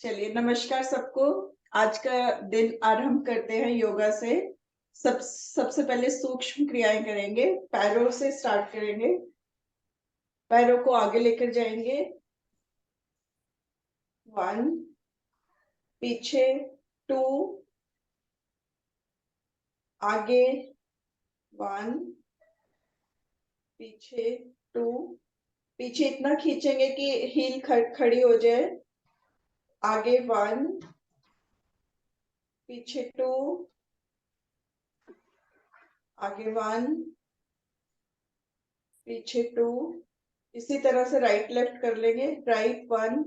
चलिए, नमस्कार सबको। आज का दिन आरंभ करते हैं योगा से। सबसे पहले सूक्ष्म क्रियाएं करेंगे। पैरों से स्टार्ट करेंगे। पैरों को आगे लेकर जाएंगे। 1, पीछे 2, आगे 1, पीछे 2। पीछे इतना खींचेंगे कि हील खड़ी हो जाए। आगे 1, पीछे 2, आगे 1, पीछे 2। इसी तरह से राइट लेफ्ट कर लेंगे। राइट 1,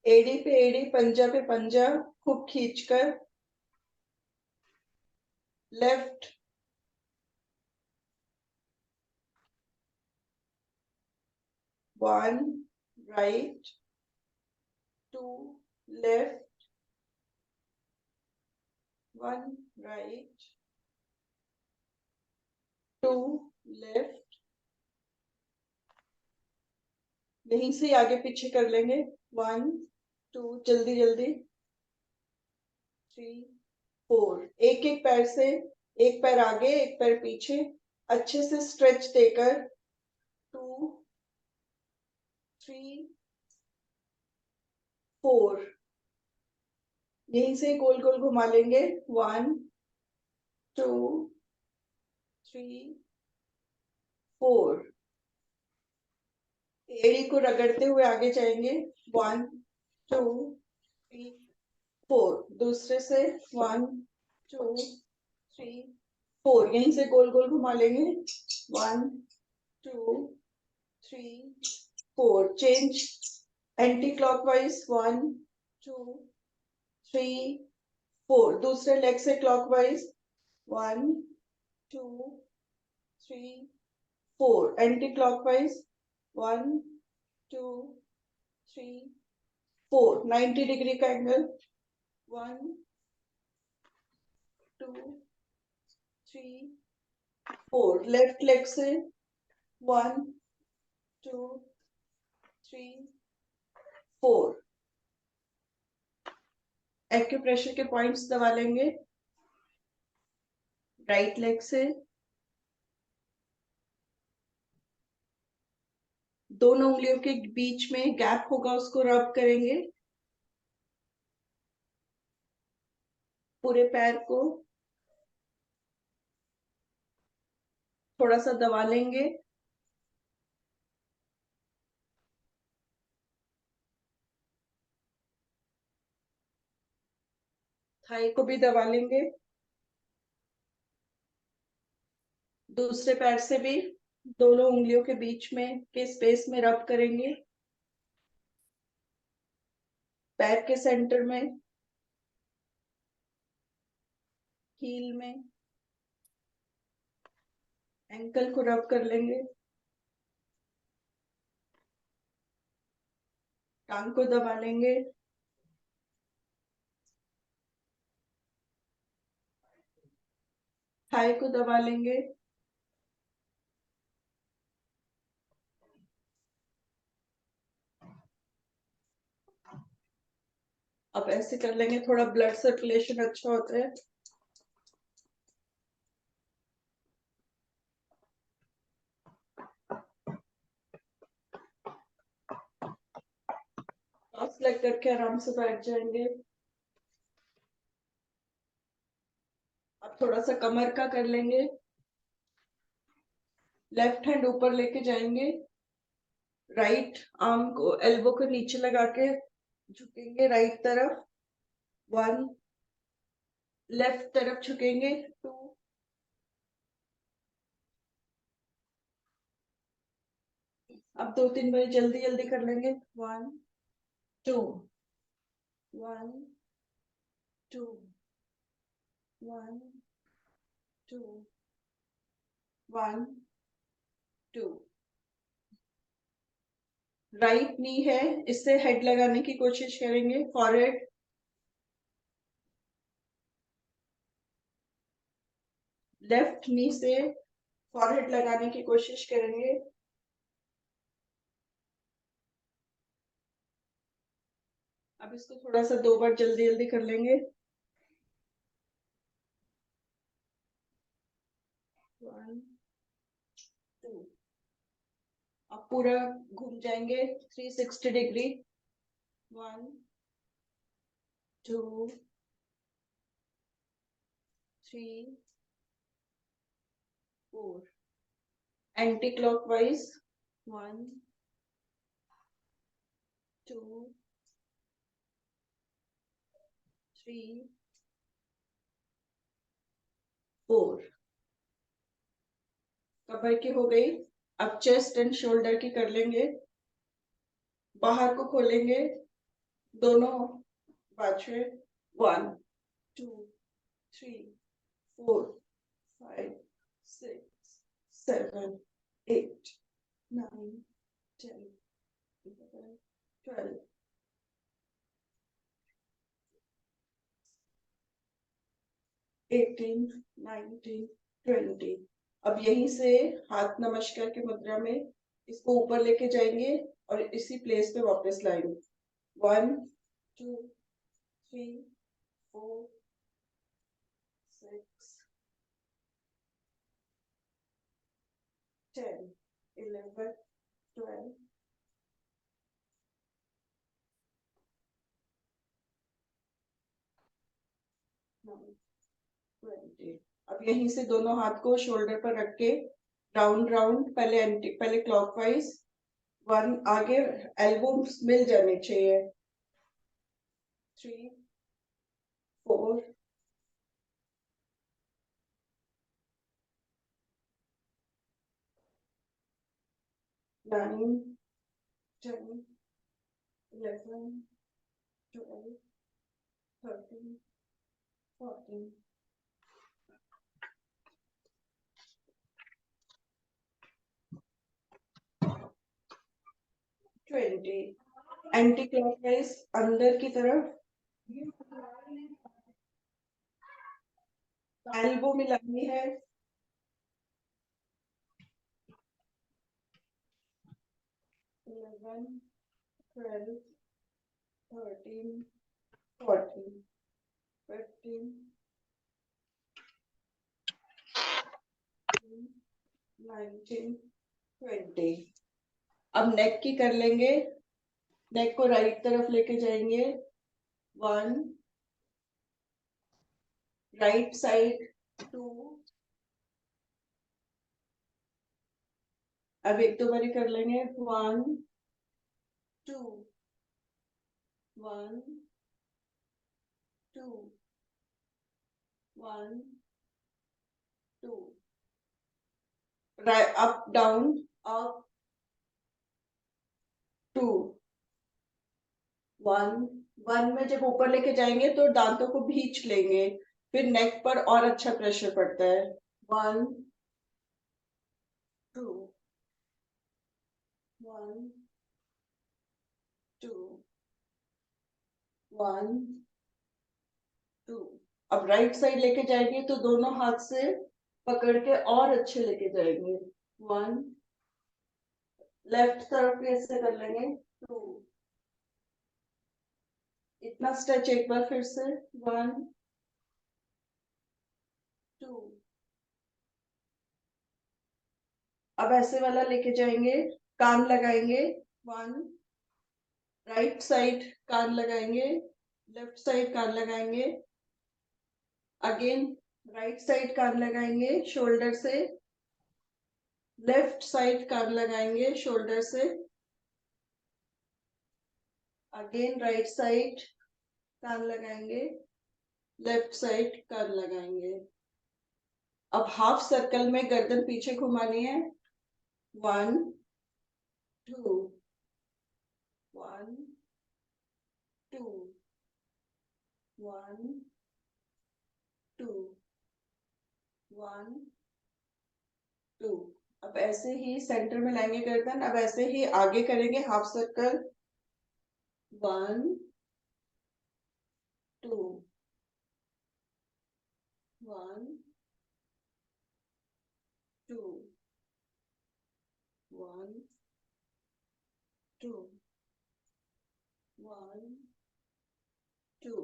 एड़ी पे एड़ी, पंजा पे पंजा खूब खींचकर। Left 1, right 2, left 1, right 2, left. यहीं से आगे पीछे कर लेंगे। 1, 2, जल्दी जल्दी। 3, 4। एक एक पैर से, एक पैर आगे एक पैर पीछे, अच्छे से स्ट्रेच देकर। 2, 3, 4। यहीं से गोल गोल घुमा लेंगे। 1, 2, 3, 4। एड़ी को रगड़ते हुए आगे जाएंगे। 1, 2, 3, 4। दूसरे से 1, 2, 3, 4। यहीं से गोल गोल घुमा लेंगे। 1, 2, 3, 4। Change anti clockwise. 1, 2, 3, 4। दूसरे लेग से क्लॉकवाइज। 1, 2, 3, 4। Anti clockwise. 1, 2, 3, 4। 90 डिग्री का एंगल। 1, 2, 3, 4। लेफ्ट लेग से 1, 2, 3, 4। एक्यूप्रेशर के पॉइंट्स दबा लेंगे। राइट लेग से दोनों उंगलियों के बीच में गैप होगा, उसको रब करेंगे। पूरे पैर को थोड़ा सा दबा लेंगे। थाई को भी दबा लेंगे। दूसरे पैर से भी दोनों उंगलियों के बीच में के स्पेस में रब करेंगे। पैर के सेंटर में, हील में, एंकल को रब कर लेंगे। टांग को दबा लेंगे। थाई को दबा लेंगे। अब ऐसे कर लेंगे, थोड़ा ब्लड सर्कुलेशन अच्छा होता है। क्रॉस लेग करके आराम से बैठ जाएंगे। अब थोड़ा सा कमर का कर लेंगे। लेफ्ट हैंड ऊपर लेके जाएंगे। राइट आर्म को, एल्बो को नीचे लगा के झुकेंगे राइट तरफ। 1, लेफ्ट तरफ झुकेंगे। 2, अब 2-3 बार जल्दी जल्दी कर लेंगे। 1, 2, 1, 2, 1, 2, 1, 2। राइट नी है, इससे हेड लगाने की कोशिश करेंगे। फॉरहेड, लेफ्ट नी से फॉरहेड लगाने की कोशिश करेंगे। अब इसको थोड़ा सा 2 बार जल्दी जल्दी कर लेंगे। 1 2। अब पूरा घूम जाएंगे 360 डिग्री। 1 2 3 4। Anti clockwise. 1 2 3 4। कमर की हो गई। अब चेस्ट एंड शोल्डर की कर लेंगे। बाहर को खोलेंगे दोनों बाजुएं। 1 2 3 4 5 6 7 8 9 10 11 12 18 19 20। अब यहीं से हाथ नमस्कार की मुद्रा में इसको ऊपर लेके जाएंगे और इसी प्लेस पे वापस लाएंगे। 1 2 3 4 6 10 11 12 9 20। अब यहीं से दोनों हाथ को शोल्डर पर रख के राउंड राउंड, पहले क्लॉकवाइज। 1 आगे एल्बो मिल जाने चाहिए। 3 4 9 10 11 12 13 14 20। एंटी क्लॉकवाइज अंदर की तरफ एल्बो मिलानी है। 11 12 13 14 15 19 20। अब नेक की कर लेंगे। नेक को राइट तरफ लेके जाएंगे। 1 राइट साइड। 2। अब एक दो बारी कर लेंगे। 1 2 1 2 1 2। Up down. अप 2 1 1 में जब ऊपर लेके जाएंगे तो दांतों को भींच लेंगे, फिर नेक पर और अच्छा प्रेशर पड़ता है। 1 2 1 2 1 2। अब राइट साइड लेके जाएंगे तो दोनों हाथ से पकड़ के और अच्छे लेके जाएंगे। 1 लेफ्ट तरफ भी ऐसे कर लेंगे। 2 इतना स्ट्रेच एक बार फिर से। 1 2। अब ऐसे वाला लेके जाएंगे, कान लगाएंगे। 1 राइट साइड कान लगाएंगे, लेफ्ट साइड कान लगाएंगे। अगेन राइट साइड कान लगाएंगे शोल्डर से, लेफ्ट साइड कान लगाएंगे शोल्डर से। अगेन राइट साइड कान लगाएंगे, लेफ्ट साइड कान लगाएंगे। अब हाफ सर्कल में गर्दन पीछे घुमानी है। 1 2 1 2 1 2 1 2। अब ऐसे ही सेंटर में लाएंगे गर्दन। अब ऐसे ही आगे करेंगे हाफ सर्कल। 1 2 1 2 1 2 1 2।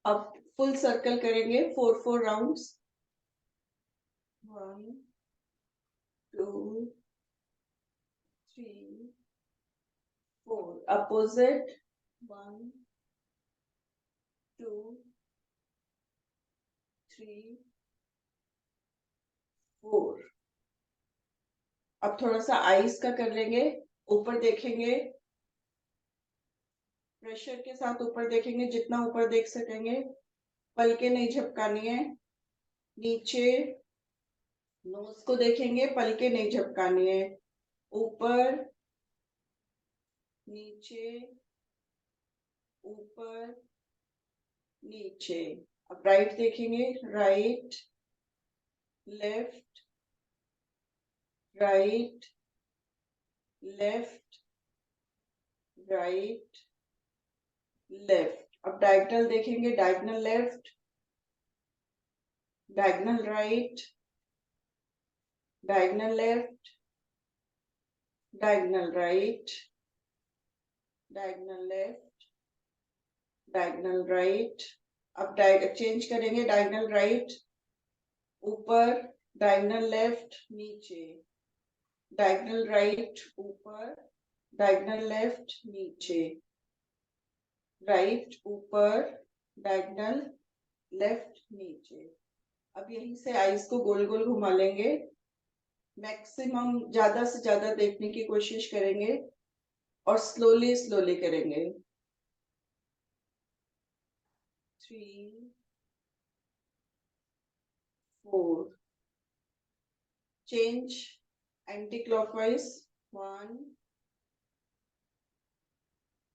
अब फुल सर्कल करेंगे, 4 राउंड्स। 1 2 3 4। अपोजिट। 1 2 3 4। अब थोड़ा सा आईज का कर लेंगे, ऊपर देखेंगे, प्रेशर के साथ ऊपर देखेंगे, जितना ऊपर देख सकेंगे। पलके नहीं झपकानी है। नीचे नोज को देखेंगे, पलके नहीं झपकानी है। ऊपर नीचे ऊपर नीचे। अब राइट देखेंगे, right left right left right left. अब डायगोनल देखेंगे, diagonal left diagonal right diagonal left diagonal right diagonal left diagonal right. अब चेंज करेंगे, डायगोनल राइट ऊपर, डायगोनल लेफ्ट नीचे, डायगोनल राइट ऊपर, डायगोनल लेफ्ट नीचे, राइट ऊपर, डायगोनल लेफ्ट नीचे। अब यहीं से आईज को गोल गोल घुमा लेंगे। मैक्सिमम ज्यादा से ज्यादा देखने की कोशिश करेंगे और स्लोली स्लोली करेंगे। 3 4। Change anti clockwise. 1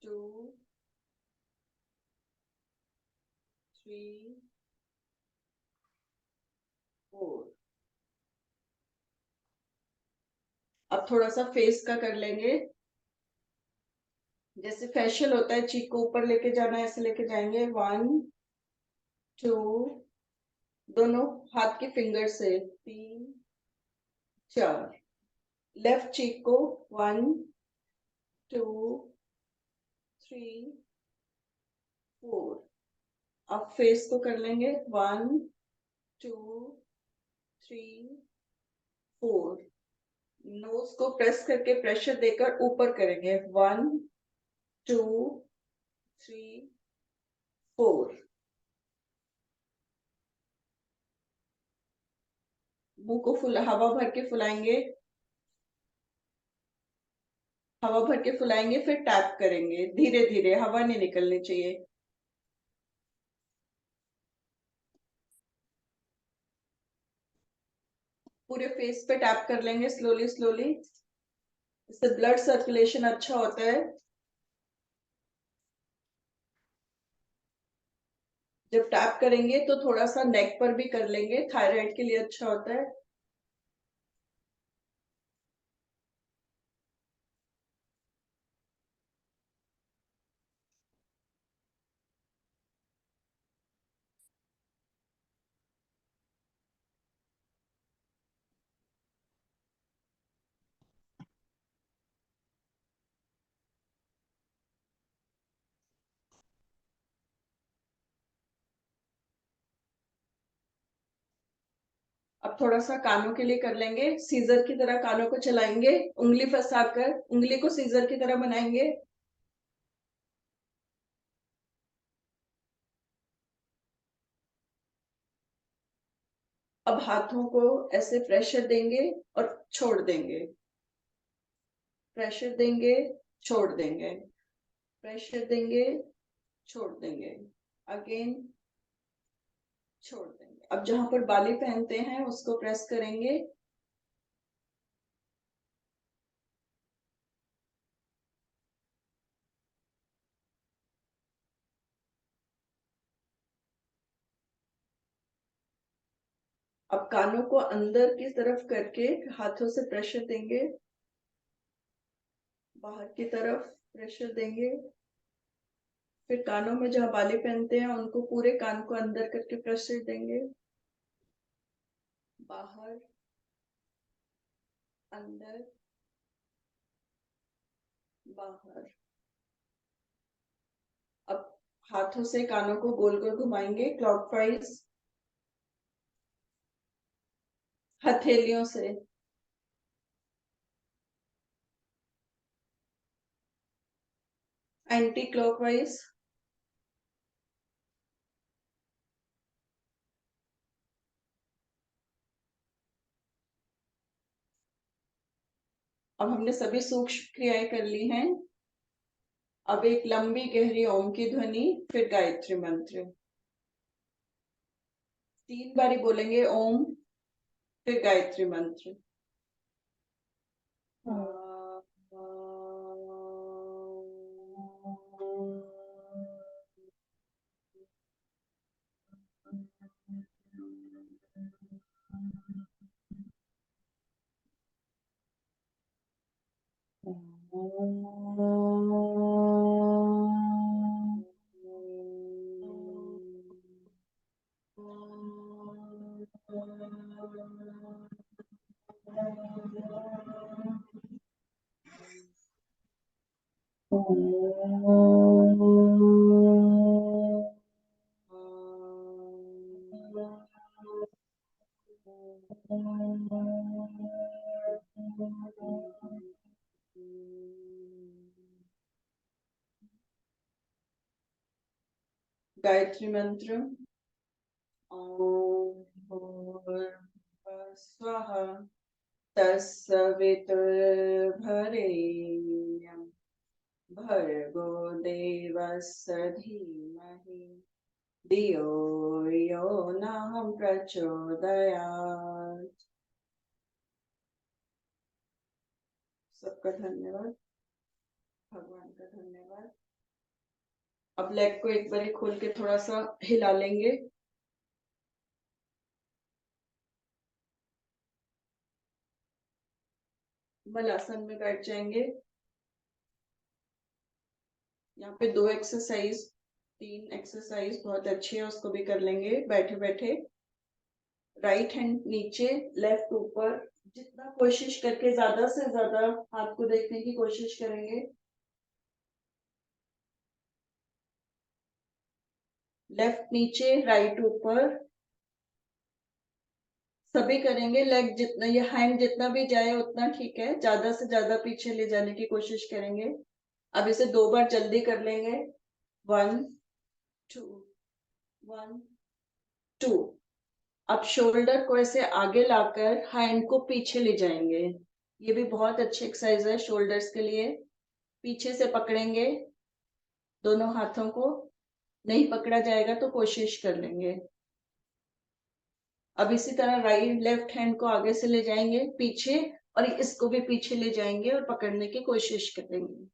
2 3 4। अब थोड़ा सा फेस का कर लेंगे। जैसे फेशियल होता है, चीक को ऊपर लेके जाना है, ऐसे लेके जाएंगे। 1 2। दोनों हाथ के फिंगर से। 3 4। लेफ्ट चीक को। 1 2 3 4। अब फेस को कर लेंगे। 1 2 3 4। नोज को प्रेस करके प्रेशर देकर ऊपर करेंगे। 1 2 3 4। मुंह को फुला, हवा भर के फुलाएंगे, हवा भर के फुलाएंगे, फिर टैप करेंगे धीरे धीरे, हवा नहीं निकलनी चाहिए। पूरे फेस पे टैप कर लेंगे स्लोली स्लोली। इससे ब्लड सर्कुलेशन अच्छा होता है। जब टैप करेंगे तो थोड़ा सा नेक पर भी कर लेंगे, थायराइड के लिए अच्छा होता है। अब थोड़ा सा कानों के लिए कर लेंगे, सीजर की तरह कानों को चलाएंगे, उंगली फंसाकर उंगली को सीजर की तरह बनाएंगे। अब हाथों को ऐसे प्रेशर देंगे और छोड़ देंगे, प्रेशर देंगे, छोड़ देंगे, प्रेशर देंगे, छोड़ देंगे, अगेन छोड़ देंगे। अब जहां पर बाली पहनते हैं उसको प्रेस करेंगे। अब कानों को अंदर की तरफ करके हाथों से प्रेशर देंगे, बाहर की तरफ प्रेशर देंगे। फिर कानों में जहाँ बाली पहनते हैं उनको पूरे कान को अंदर करके प्रेशर देंगे, बाहर, अंदर, बाहर। अब हाथों से कानों को गोल गोल घुमाएंगे क्लॉकवाइज, हथेलियों से। Anti clockwise. अब हमने सभी सूक्ष्म क्रियाएं कर ली हैं। अब एक लंबी गहरी ओम की ध्वनि, फिर गायत्री मंत्र। 3 बारी बोलेंगे ओम, फिर गायत्री मंत्र। गायत्री मंत्र। ओम भूर्भुवस्सुवः तत्सवितुर्वरेण्यं भर्गो देवस्य धीमहि धियो यो नः प्रचोदयात्। सबका धन्यवाद, भगवान का धन्यवाद। अब लेग को एक बार खोल के थोड़ा सा हिला लेंगे। बलासन में बैठ जाएंगे। यहाँ पे 2 एक्सरसाइज, 3 एक्सरसाइज बहुत अच्छी है, उसको भी कर लेंगे बैठे बैठे। राइट हैंड नीचे, लेफ्ट ऊपर। जितना कोशिश करके ज्यादा से ज्यादा हाथ को देखने की कोशिश करेंगे। लेफ्ट नीचे, राइट ऊपर, सभी करेंगे। लेग जितना, ये हैंड जितना भी जाए उतना ठीक है, ज्यादा से ज्यादा पीछे ले जाने की कोशिश करेंगे। अब इसे 2 बार जल्दी कर लेंगे। 1 2 1 2। अब शोल्डर को ऐसे आगे लाकर हैंड को पीछे ले जाएंगे। ये भी बहुत अच्छी एक्सरसाइज है शोल्डर्स के लिए। पीछे से पकड़ेंगे दोनों हाथों को। नहीं पकड़ा जाएगा तो कोशिश कर लेंगे। अब इसी तरह राइट लेफ्ट हैंड को आगे से ले जाएंगे पीछे, और इसको भी पीछे ले जाएंगे और पकड़ने की कोशिश करेंगे।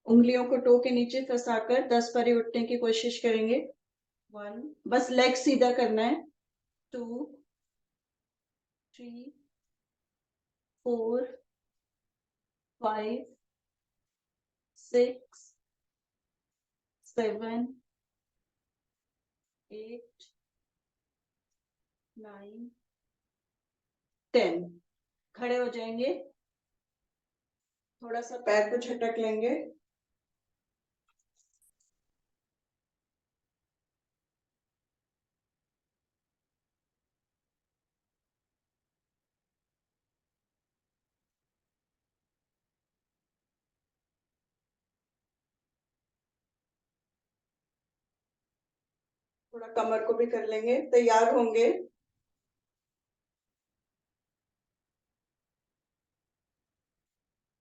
उंगलियों को टो के नीचे फंसाकर 10 बारी उठने की कोशिश करेंगे। 1, बस लेग सीधा करना है। 2 3 4 5 6 7 8 9 10। खड़े हो जाएंगे। थोड़ा सा पैर को झटक लेंगे। थोड़ा कमर को भी कर लेंगे। तैयार होंगे।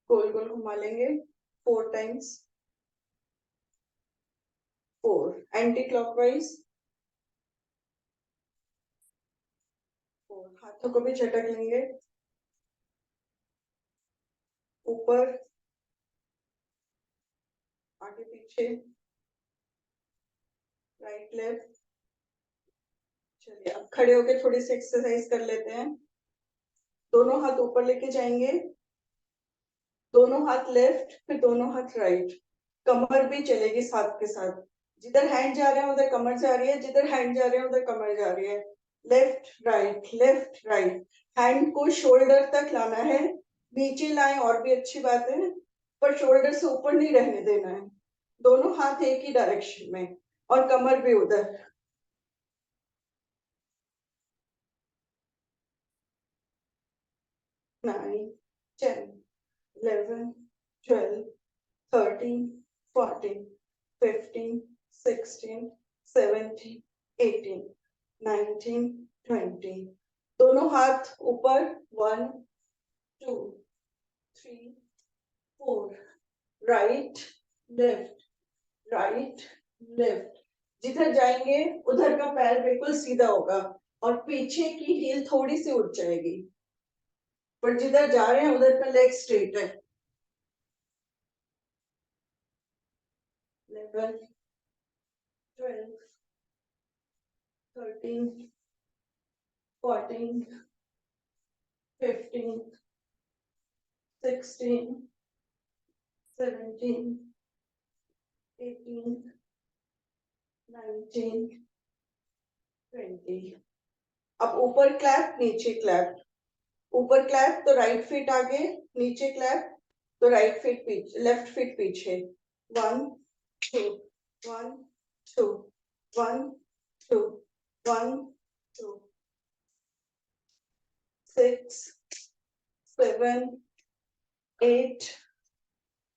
गोल गोल घुमा लेंगे 4 टाइम्स। 4 anti clockwise. 4 हाथों को भी झटक लेंगे ऊपर, आगे पीछे, राइट लेफ्ट। चलिए अब खड़े होकर थोड़ी सी एक्सरसाइज कर लेते हैं। दोनों हाथ ऊपर लेके जाएंगे। दोनों हाथ लेफ्ट, फिर दोनों हाथ राइट। कमर भी चलेगी साथ के साथ। जिधर हैंड जा रहे हैं उधर कमर जा रही है, जिधर हैंड जा रहे हैं उधर कमर जा रही है। Left right, left right. Hand को शोल्डर तक लाना है, नीचे लाएं और भी अच्छी बात है, पर शोल्डर से ऊपर नहीं रहने देना है। दोनों हाथ एक ही डायरेक्शन में और कमर भी उधर। 9, 10, 11, 12, 13, 14, 15, 16, 17, 18, 19, 20। दोनों हाथ ऊपर। 1, 2, 3, 4। Right left, right left. जिधर जाएंगे उधर का पैर बिल्कुल सीधा होगा और पीछे की हील थोड़ी सी उठ जाएगी, पर जिधर जा रहे हैं उधर का लेग स्ट्रेट है। 11, 12, 13, 14, 15, 16, 17, 18, 19, 20। अब ऊपर क्लैप, नीचे क्लैप। ऊपर क्लैप तो राइट फीट आगे, नीचे क्लैप तो राइट फीट पीछे, लेफ्ट फीट पीछे। 1, 2, 1, 2, 1, 2, 1, 2, 6, 7, 8,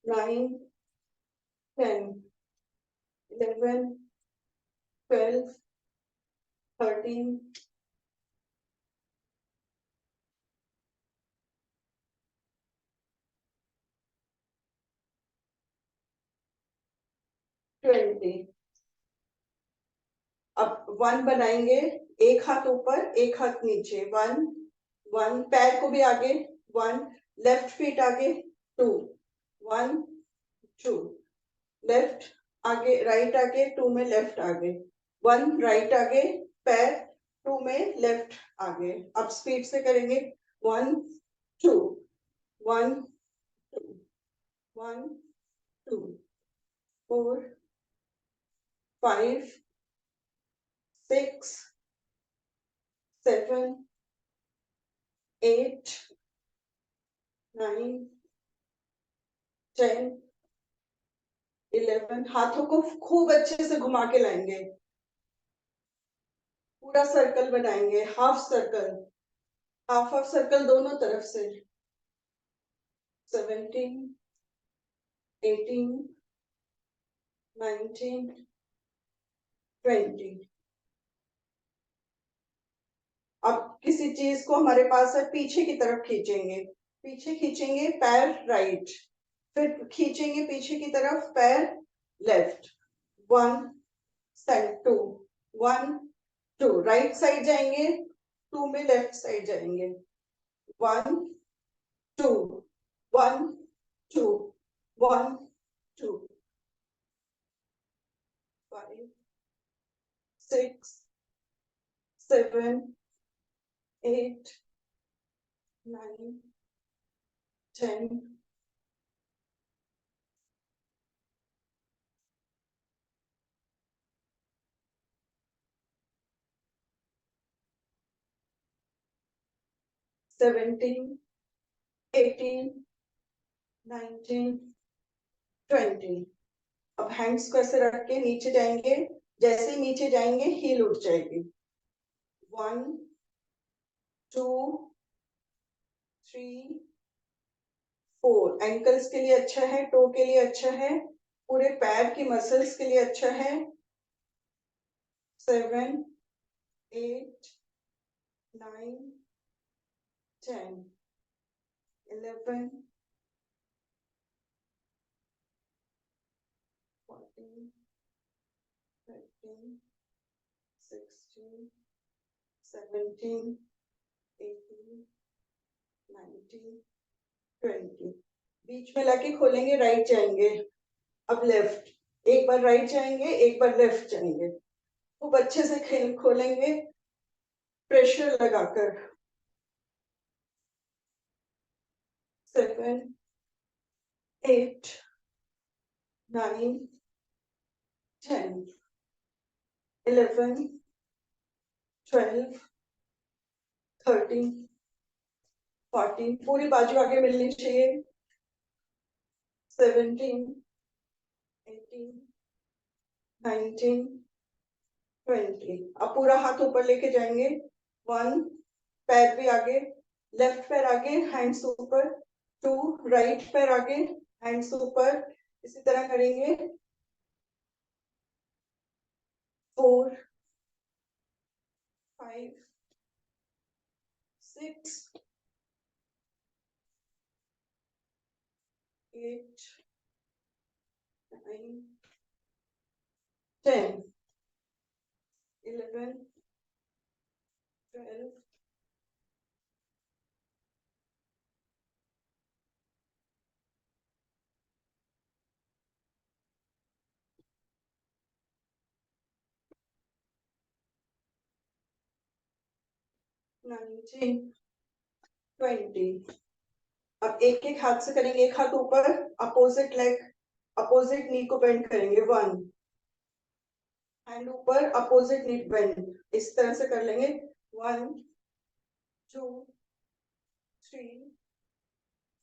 9, 10, 11, 12, 13, 20। अब 1 बनाएंगे, एक हाथ ऊपर एक हाथ नीचे। 1, 1 पैर को भी आगे। 1 लेफ्ट फीट आगे। 2, 1, 2 लेफ्ट आगे, राइट आगे। 2 में लेफ्ट आगे। 1 राइट आगे, पैर। 2 में लेफ्ट आगे। अब स्पीड से करेंगे। 1, 2, 1, 2, 1, 2, 4, 5, 6, 7, 8, 9, 10, 11। हाथों को खूब अच्छे से घुमा के लाएंगे, पूरा सर्कल बनाएंगे, half circle. Half half circle दोनों तरफ से। 17, 18, 19, 20। अब किसी चीज को हमारे पास है, पीछे की तरफ खींचेंगे। पीछे खींचेंगे पैर राइट, फिर खींचेंगे पीछे की तरफ पैर लेफ्ट। 1, 2, 1, 2 राइट साइड जाएंगे। 2 में लेफ्ट साइड जाएंगे। 1, 2, 1, 2, 1, 2, 5, 6, 7, 8, 9, 10, 17, 18, 19, 20। अब हैंड्स को ऐसे रख के नीचे जाएंगे। जैसे ही नीचे जाएंगे हील उठ जाएगी। 1, 2, 3, 4। एंकल्स के लिए अच्छा है, टो के लिए अच्छा है, पूरे पैर की मसल्स के लिए अच्छा है। 7, 8, 9, 10, 11, 14, 15, 16, 17, 18, 19, 20। बीच में लाके खोलेंगे, राइट जाएंगे। अब लेफ्ट, एक बार राइट जाएंगे, एक बार लेफ्ट जाएंगे। खूब अच्छे से खेल खोलेंगे, प्रेशर लगाकर। 7, 8, 9, 10, 11, 12, 13, 14, पूरी बाजू आगे मिलनी चाहिए। 17, 18, 19, 20। अब पूरा हाथ ऊपर लेके जाएंगे। 1, पैर भी आगे, लेफ्ट पैर आगे, हैंड्स ऊपर। 2, राइट पैर आगे, हैंड्स ऊपर, इसी तरह करेंगे। 4, 5, 6, 8, 9, 10, 11, 12, 19, 20। अब एक एक हाथ से करेंगे, एक हाथ ऊपर, अपोजिट लेग, अपोजिट नी को बेंड करेंगे। 1, हैंड ऊपर, अपोजिट नी बेंड, इस तरह से कर लेंगे। 1, 2, 3,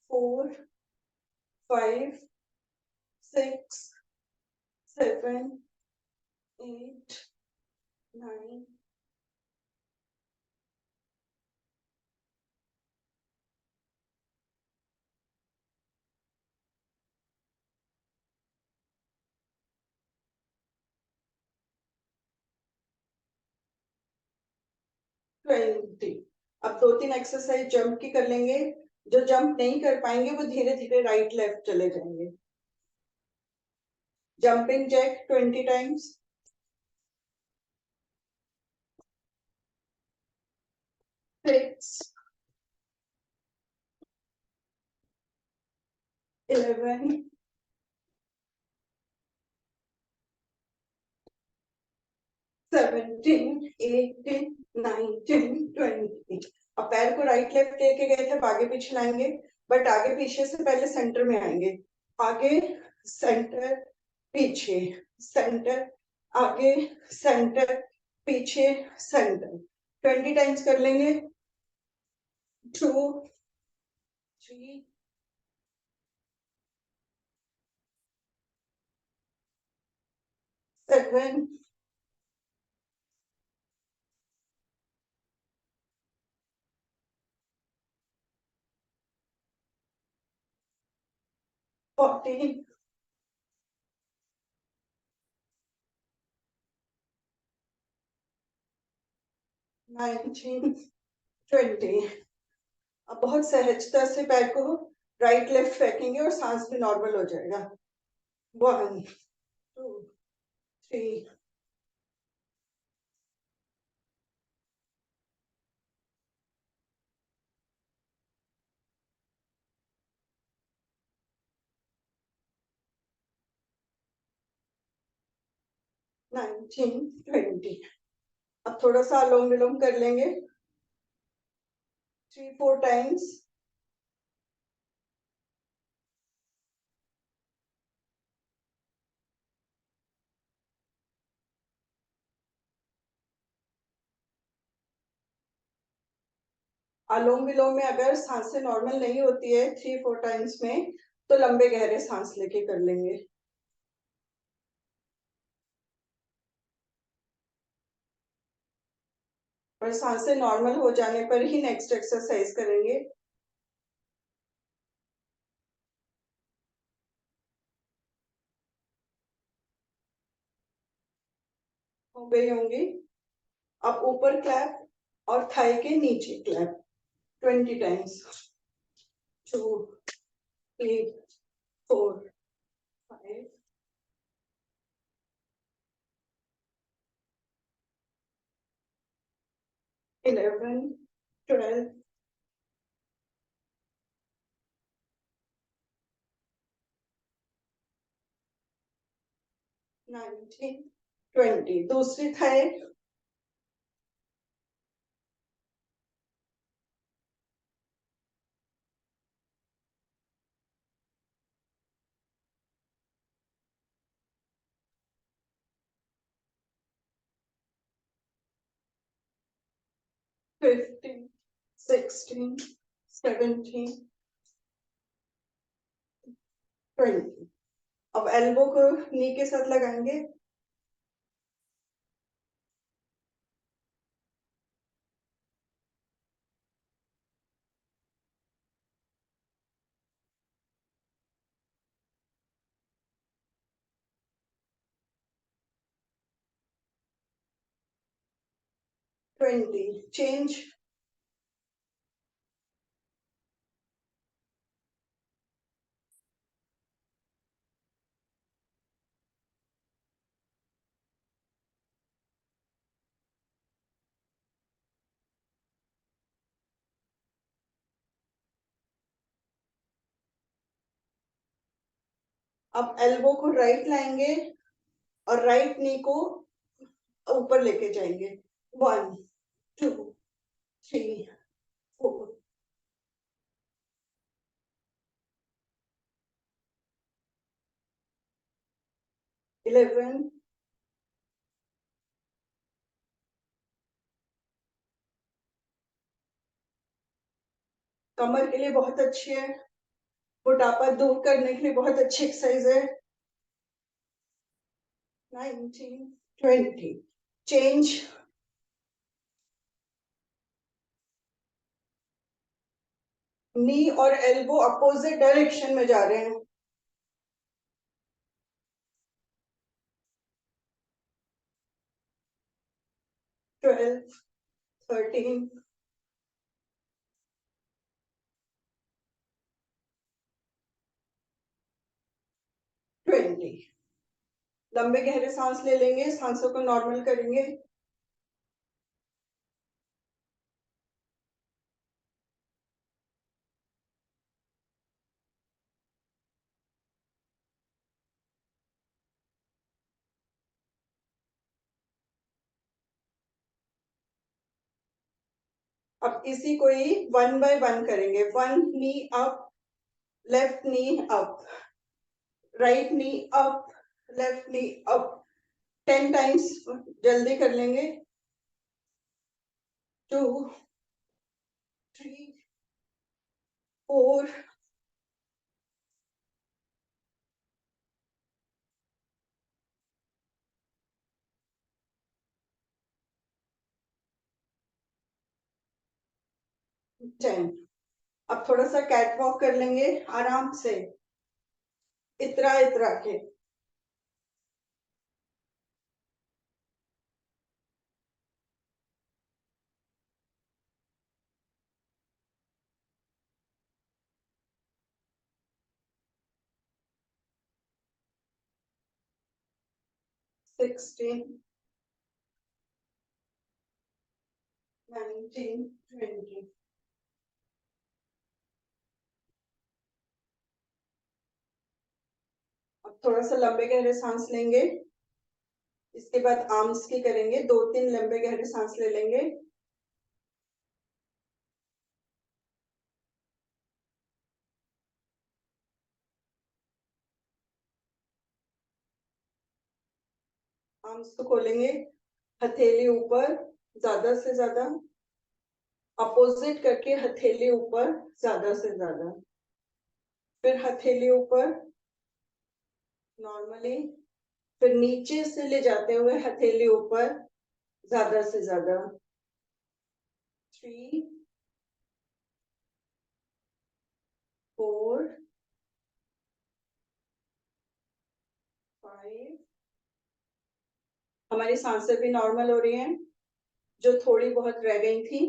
4, 5, 6, 7, 8, 9, 20। अब 2-3 एक्सरसाइज जंप की कर लेंगे। जो जंप नहीं कर पाएंगे वो धीरे धीरे राइट लेफ्ट चले जाएंगे। Jumping jack 20 times. 6, 11, 17, 18, 19, 20। अब पैर को राइट लेफ्ट लेके गए थे, आगे पीछे लाएंगे, बट आगे पीछे से पहले सेंटर में आएंगे। आगे, सेंटर, पीछे, सेंटर, आगे, सेंटर, पीछे, सेंटर। 20 टाइम्स कर लेंगे। 2, 3, 7, 14, 19, 20। अब बहुत सहजता से पैर को राइट लेफ्ट फेंकेंगे और सांस भी नॉर्मल हो जाएगा। 1, 2, 3, 19, 20। अब थोड़ा सा अनुलोम विलोम कर लेंगे। 3-4 टाइम्स। अनुलोम विलोम में अगर सांसें नॉर्मल नहीं होती है 3-4 टाइम्स में, तो लंबे गहरे सांस लेके कर लेंगे। और सांसें नॉर्मल हो जाने पर ही नेक्स्ट एक्सरसाइज करेंगे। हो गई होंगी। अब ऊपर क्लैप और थाई के नीचे क्लैप 20 टाइम्स। 2, 3, 4, 5, 11, 12, 19, 20। दूसरी थाई। 15, 16, 17, 20। अब एल्बो को नी के साथ लगाएंगे। 20 चेंज। अब एल्बो को राइट लाएंगे और राइट नी को ऊपर लेके जाएंगे। 1, 2, 3, 4, 11। कमर के लिए बहुत अच्छी है, मोटापा दूर करने के लिए बहुत अच्छी एक्सरसाइज है। 19, 20 चेंज। नी और एल्बो अपोजिट डायरेक्शन में जा रहे हैं। 12, 13, 20। लंबे गहरे सांस ले लेंगे, सांसों को नॉर्मल करेंगे। अब इसी को ही 1 बाय 1 करेंगे। 1 knee up, left knee up, right knee up, left knee up. 10 times जल्दी कर लेंगे। 2, 3, 4, 10। अब थोड़ा सा कैट वॉक कर लेंगे आराम से, इतरा इतरा के। 16, 19, 20। अब थोड़ा सा लंबे गहरे सांस लेंगे। इसके बाद आर्म्स की करेंगे, 2-3 लंबे गहरे सांस ले लेंगे। आर्म्स को खोलेंगे, हथेली ऊपर, ज्यादा से ज्यादा अपोजिट करके हथेली ऊपर, ज्यादा से ज्यादा। फिर हथेली ऊपर नॉर्मली, फिर नीचे से ले जाते हुए हथेली ऊपर, ज्यादा से ज्यादा। 3, 4, 5। हमारी सांसें भी नॉर्मल हो रही हैं, जो थोड़ी बहुत रह गई थी।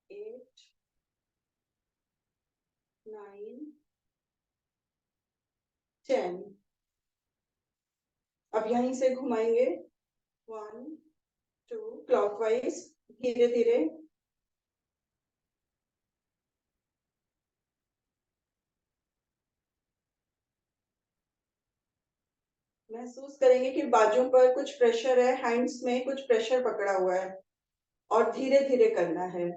8, 9, 10। अब यहीं से घुमाएंगे। 1, 2 क्लॉकवाइज, धीरे धीरे। महसूस करेंगे कि बाजू पर कुछ प्रेशर है, हैंड्स में कुछ प्रेशर पकड़ा हुआ है, और धीरे धीरे करना है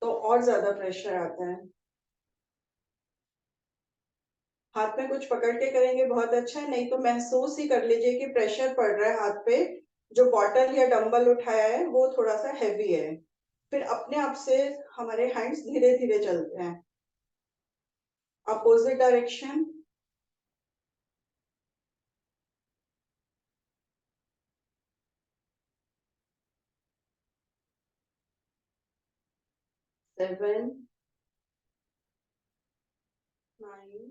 तो और ज्यादा प्रेशर आता है। हाथ में कुछ पकड़ के करेंगे बहुत अच्छा है, नहीं तो महसूस ही कर लीजिए कि प्रेशर पड़ रहा है हाथ पे, जो बॉटल या डंबल उठाया है वो थोड़ा सा हैवी है। फिर अपने आप से हमारे हैंड्स धीरे धीरे चलते हैं, अपोजिट डायरेक्शन। 7, 9,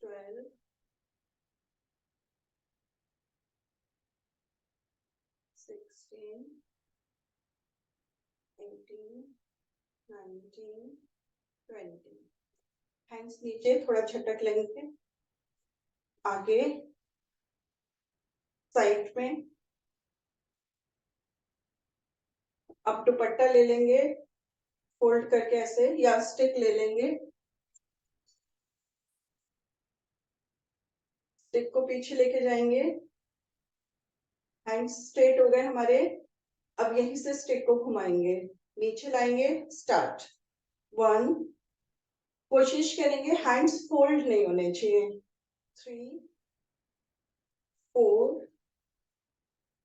12, 16, 18, 19, 20। हैंड्स नीचे थोड़ा झटक लेंगे, आगे साइड में। अब दुपट्टा ले लेंगे फोल्ड करके ऐसे, या स्टिक ले लेंगे, स्टिक को पीछे लेके जाएंगे। हैंड्स स्ट्रेट हो गए हमारे। अब यहीं से स्टिक को घुमाएंगे, नीचे लाएंगे, स्टार्ट। 1, कोशिश करेंगे हैंड्स फोल्ड नहीं होने चाहिए। 3, 4,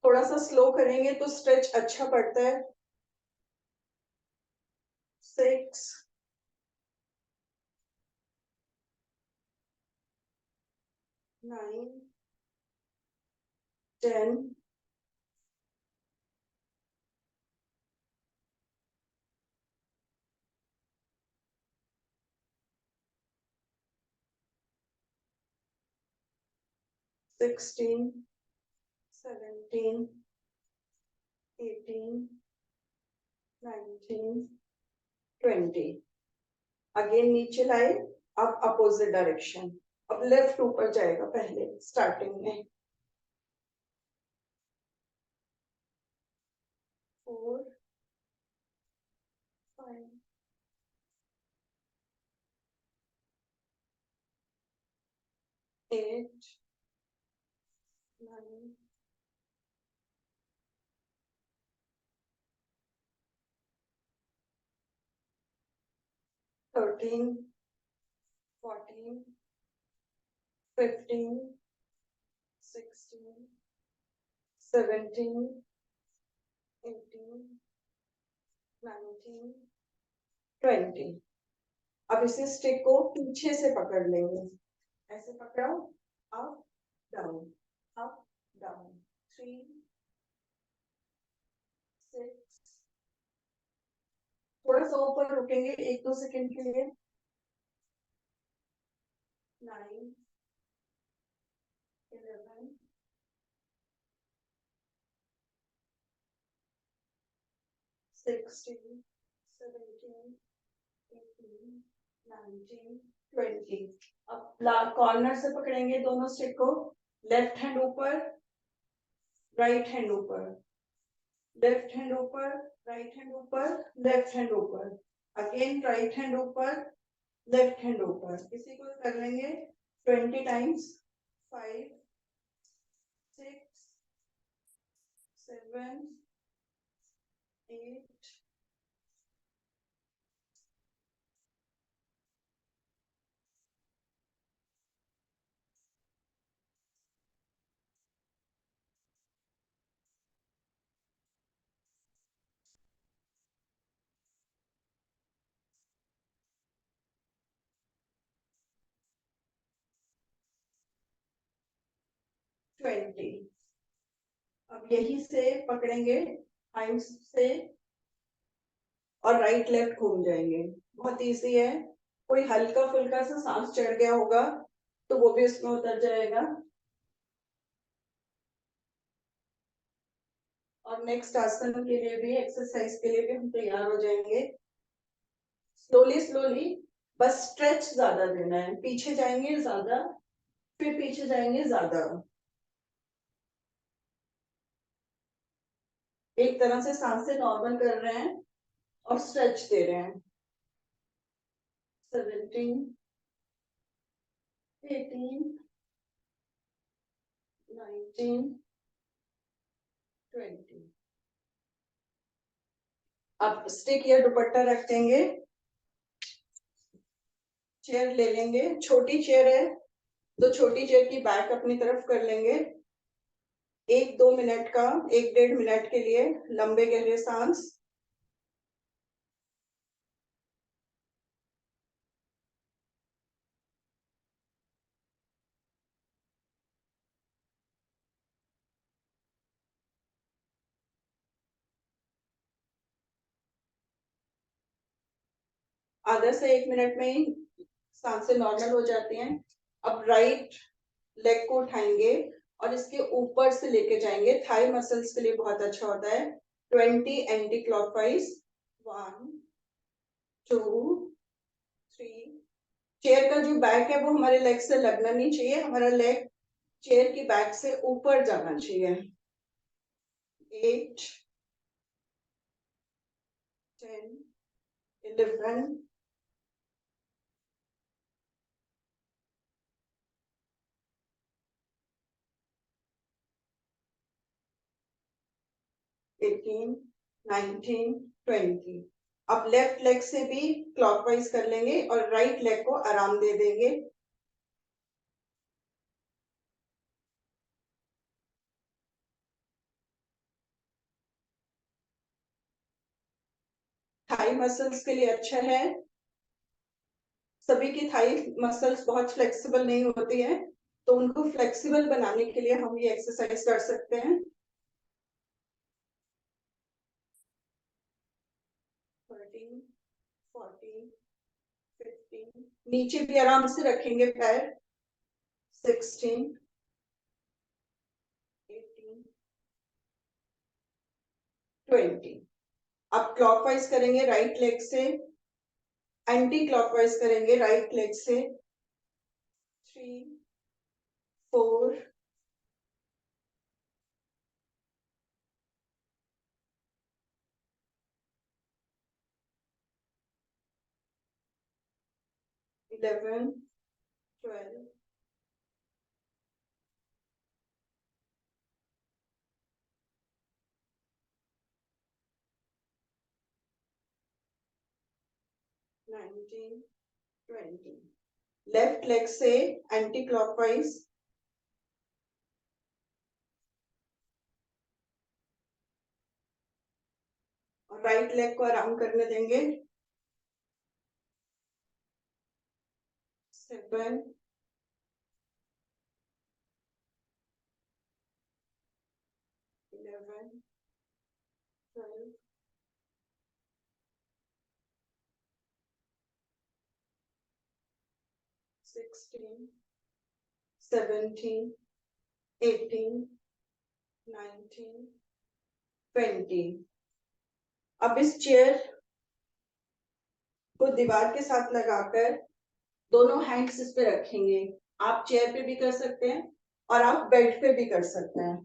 थोड़ा सा स्लो करेंगे तो स्ट्रेच अच्छा पड़ता है। 6, 9, 10, 16, 17, 18, 19, 20। अगेन नीचे लाए, अब अपोजिट डायरेक्शन। अब लेफ्ट ऊपर जाएगा पहले स्टार्टिंग में। 4, 5, 8, 9, 13, 14, 15, 16, 17, 18, 19, 20। अब इसे स्टिक को पीछे से पकड़ लेंगे, ऐसे पकड़ो, अप डाउन, अप डाउन। 3, 6, थोड़ा सा ऊपर रुकेंगे 1-2 सेकंड के लिए। 9, 11, 16, 17, 18, 19, 20। अब कॉर्नर से पकड़ेंगे दोनों स्टिक को। लेफ्ट हैंड ऊपर, राइट हैंड ऊपर, लेफ्ट हैंड ऊपर, राइट हैंड ऊपर, लेफ्ट हैंड ऊपर, अगेन राइट हैंड ऊपर, लेफ्ट हैंड ऊपर। इसी को कर लेंगे 20 टाइम्स। 5, 6, 7, 8, 20। अब यही से पकड़ेंगे हैंड्स से और राइट लेफ्ट घूम जाएंगे। बहुत इजी है। कोई हल्का फुल्का सा सांस चढ़ गया होगा तो वो भी उसमें उतर जाएगा। और नेक्स्ट आसन के लिए भी, एक्सरसाइज के लिए भी हम तैयार हो जाएंगे। स्लोली स्लोली, बस स्ट्रेच ज्यादा देना है। पीछे जाएंगे ज्यादा, फिर पीछे जाएंगे ज्यादा। एक तरह से सांसें नॉर्मल कर रहे हैं और स्ट्रेच दे रहे हैं। 17, 18, 19, 20। अब स्टिक या दुपट्टा रख देंगे, चेयर ले लेंगे। छोटी चेयर है, तो छोटी चेयर की बैक अपनी तरफ कर लेंगे। 1-2 मिनट का, 1-1.5 मिनट के लिए लंबे गहरे सांस। आधा से 1 मिनट में ही सांसें नॉर्मल हो जाती हैं। अब राइट लेग को उठाएंगे और इसके ऊपर से लेके जाएंगे। थाई मसल्स के लिए बहुत अच्छा होता है। 20 एंटी क्लॉकवाइज। 1, 2, 3। चेयर का जो बैक है वो हमारे लेग से लगना नहीं चाहिए, हमारा लेग चेयर की बैक से ऊपर जाना चाहिए। 8, 10, 11, 18, 19, 20। अब लेफ्ट लेग से भी क्लॉकवाइज कर लेंगे और राइट लेग को आराम दे देंगे। थाई मसल्स के लिए अच्छा है। सभी की थाई मसल्स बहुत फ्लेक्सिबल नहीं होती है, तो उनको फ्लेक्सिबल बनाने के लिए हम ये एक्सरसाइज कर सकते हैं। 13, 14, 15। नीचे भी आराम से रखेंगे पैर। 16, 18, 20। अब क्लॉकवाइज करेंगे राइट लेग से, एंटी क्लॉकवाइज करेंगे राइट लेग से। 3, 4, 11, 12, 19, 20। लेफ्ट लेग से एंटी क्लॉकवाइज। और राइट लेग को आराम करने देंगे। 7, 11, 12, 16, 17, 18, 19, 20। अब इस चेयर को दीवार के साथ लगाकर दोनों हैंड्स इस पे रखेंगे। आप चेयर पे भी कर सकते हैं और आप बेड पे भी कर सकते हैं।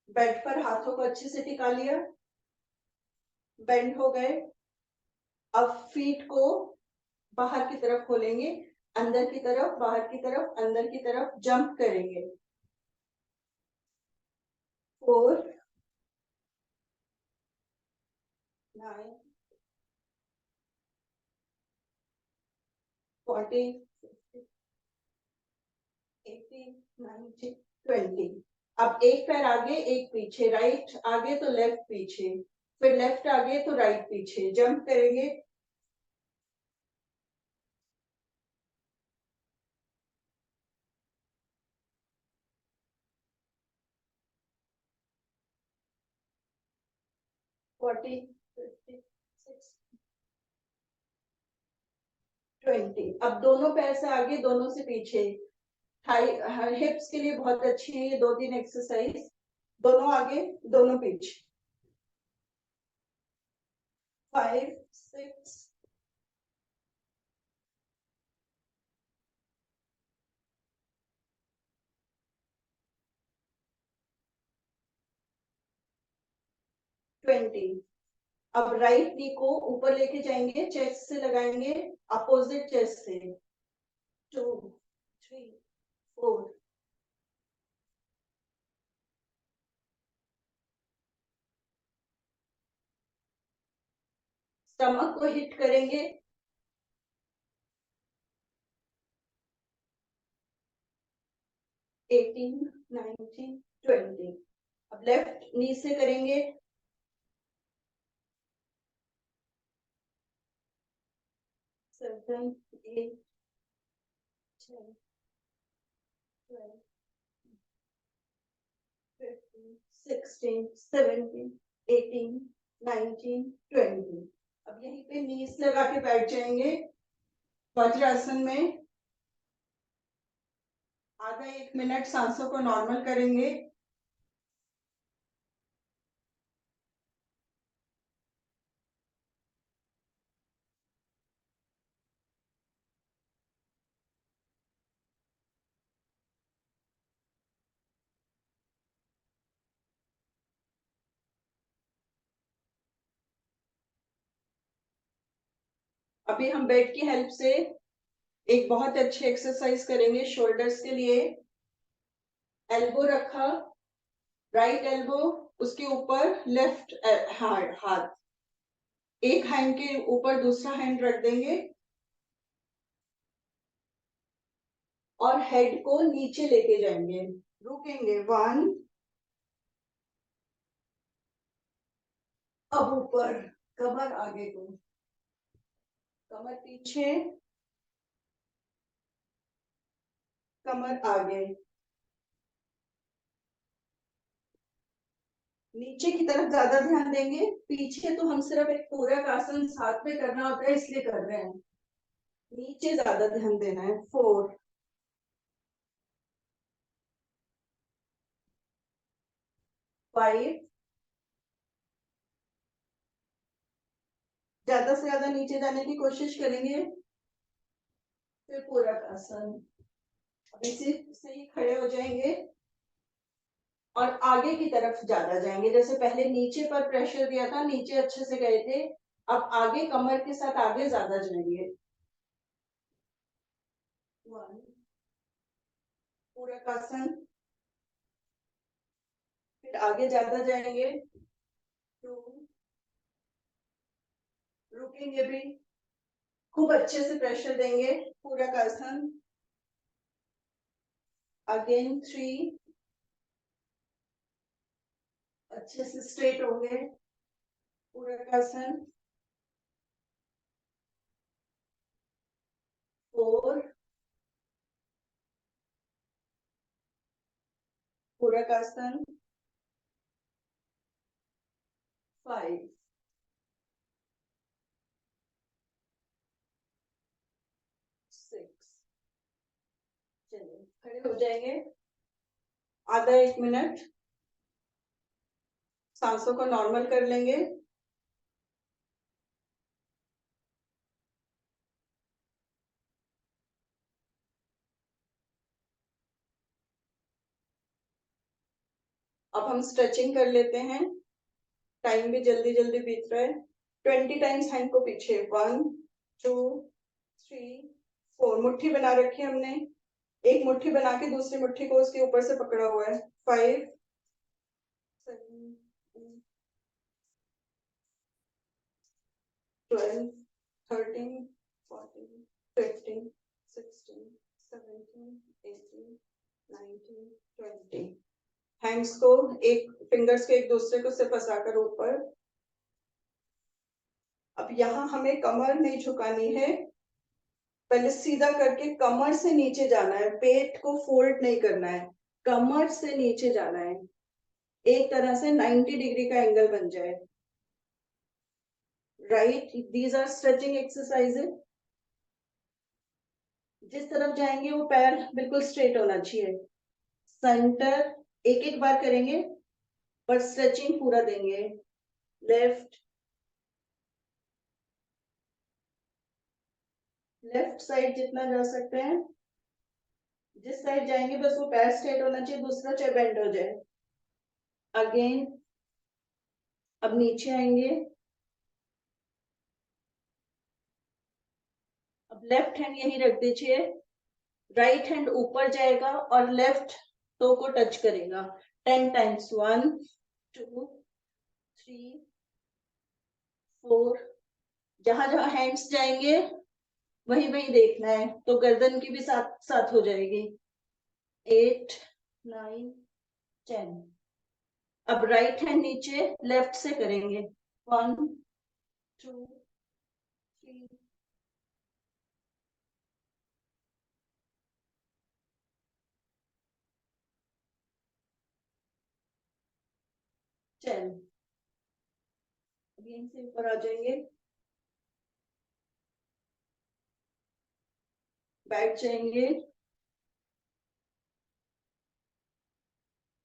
बेड पर हाथों को अच्छे से टिका लिया, बेंड हो गए। अब फीट को बाहर की तरफ खोलेंगे, अंदर की तरफ, बाहर की तरफ, अंदर की तरफ जंप करेंगे। 4, 9, 40, 80, 90, 20। अब एक पैर आगे एक पीछे, राइट आगे तो लेफ्ट पीछे, फिर लेफ्ट आगे तो राइट पीछे, जंप करेंगे। 40, 50, 60, 20। अब दोनों पैर से आगे दोनों से पीछे। थाई हिप्स के लिए बहुत अच्छी है ये 2-3 एक्सरसाइज। दोनों आगे दोनों पीछे। 5, 6, 20। अब राइट नी को ऊपर लेके जाएंगे, चेस्ट से लगाएंगे, अपोजिट चेस्ट से। 2, 3, 4। स्टमक को हिट करेंगे। 18, 19, 20। अब लेफ्ट नी से करेंगे। 7, 8, 10, 12, 15, 16, 17, 18, 19, 20। अब यहीं पे नीज लगा के बैठ जाएंगे वज्रासन में। आधा 1 मिनट सांसों को नॉर्मल करेंगे। अभी हम बेड की हेल्प से एक बहुत अच्छी एक्सरसाइज करेंगे शोल्डर्स के लिए। एल्बो रखा, राइट एल्बो, उसके ऊपर लेफ्ट हाथ, एक हैंड के ऊपर दूसरा हैंड रख देंगे और हेड को नीचे लेके जाएंगे। रुकेंगे 1, अब ऊपर, कमर आगे को, कमर पीछे, कमर आगे, नीचे की तरफ ज्यादा ध्यान देंगे। पीछे तो हम सिर्फ एक पूरक आसन साथ में करना होता है इसलिए कर रहे हैं, नीचे ज्यादा ध्यान देना है। 4, 5, ज्यादा से ज्यादा नीचे जाने की कोशिश करेंगे। फिर पूरक आसन, अब इसी से ही खड़े हो जाएंगे और आगे की तरफ ज्यादा जाएंगे। जैसे पहले नीचे पर प्रेशर दिया था, नीचे अच्छे से गए थे, अब आगे कमर के साथ आगे ज्यादा जाएंगे। 1, पूरक आसन, फिर आगे ज्यादा जाएंगे। 2, रुकेंगे भी, खूब अच्छे से प्रेशर देंगे। पूरक आसन, अगेन 3, अच्छे से स्ट्रेट होंगे। पूरक आसन, 4, पूरक आसन, 5, 6। चलिए खड़े हो जाएंगे। आधा 1 मिनट सांसों को नॉर्मल कर लेंगे। अब हम स्ट्रेचिंग कर लेते हैं, टाइम भी जल्दी जल्दी बीत रहा है। 20 टाइम्स हैंड को पीछे। 1, 2, 3, 4, मुट्ठी बना रखी है हमने, एक मुट्ठी बना के दूसरी मुट्ठी को उसके ऊपर से पकड़ा हुआ है। 5, 7, 12, 13, 14, 15, 16, 17, 18, 19, 20। हैंड्स को, एक फिंगर्स के एक दूसरे को से फंसाकर ऊपर। अब यहाँ हमें कमर नहीं झुकानी है, पहले सीधा करके कमर से नीचे जाना है, पेट को फोल्ड नहीं करना है, कमर से नीचे जाना है, एक तरह से 90 डिग्री का एंगल बन जाए। Right, these are stretching exercises. जिस तरफ जाएंगे वो पैर बिल्कुल स्ट्रेट होना चाहिए। सेंटर, एक एक बार करेंगे पर स्ट्रेचिंग पूरा देंगे। लेफ्ट, लेफ्ट साइड जितना जा सकते हैं, जिस साइड जाएंगे बस वो पैर स्ट्रेट होना चाहिए, दूसरा चाहे बेंड हो जाए। अगेन, अब नीचे आएंगे। अब लेफ्ट हैंड यहीं रख दीजिए, राइट हैंड ऊपर जाएगा और लेफ्ट टो को टच करेगा। 10 टाइम्स। 1, 2, 3, 4। जहां जहां हैंड्स जाएंगे वहीं वहीं देखना है, तो गर्दन की भी साथ साथ हो जाएगी। 8, 9 10। अब राइट हैंड नीचे लेफ्ट से करेंगे। 1 2 3 10। अब यहीं से ऊपर आ जाएंगे, बैठ जाएंगे।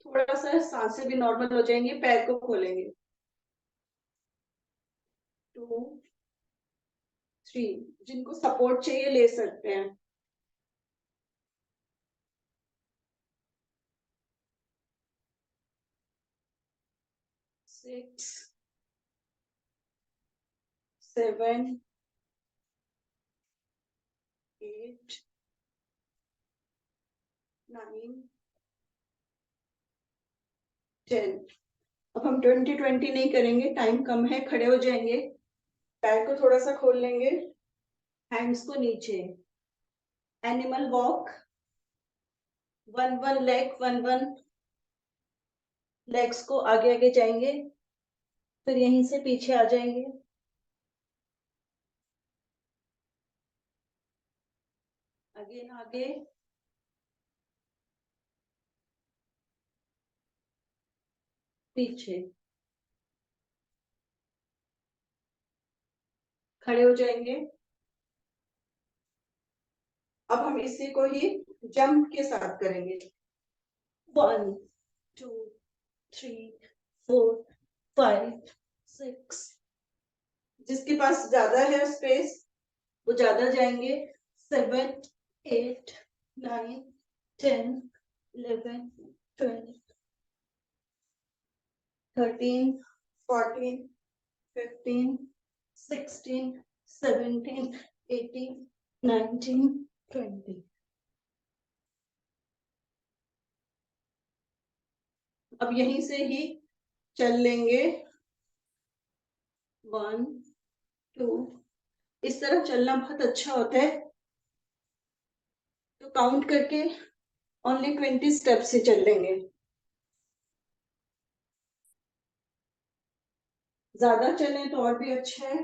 थोड़ा सा सांसें भी नॉर्मल हो जाएंगी, पैर को खोलेंगे। 2 3। जिनको सपोर्ट चाहिए ले सकते हैं। 6 7 8 9 10। अब हम 20-20 नहीं करेंगे, टाइम कम है। खड़े हो जाएंगे, पैर को थोड़ा सा खोल लेंगे, हैंड्स को नीचे। Animal walk, one one leg, one one legs को आगे आगे जाएंगे, फिर यहीं से पीछे आ जाएंगे। अगेन आगे, पीछे, खड़े हो जाएंगे। अब हम इसी को ही जंप के साथ करेंगे। 1 2 3 4 5 6। जिसके पास ज्यादा है स्पेस वो ज्यादा जाएंगे। 7 8 9 10 11 12 13 14 15 16 17 18 19 20। अब यहीं से ही चल लेंगे। 1 2। इस तरह चलना बहुत अच्छा होता है, तो काउंट करके ओनली 20 स्टेप से चल लेंगे। ज्यादा चले तो और भी अच्छा है।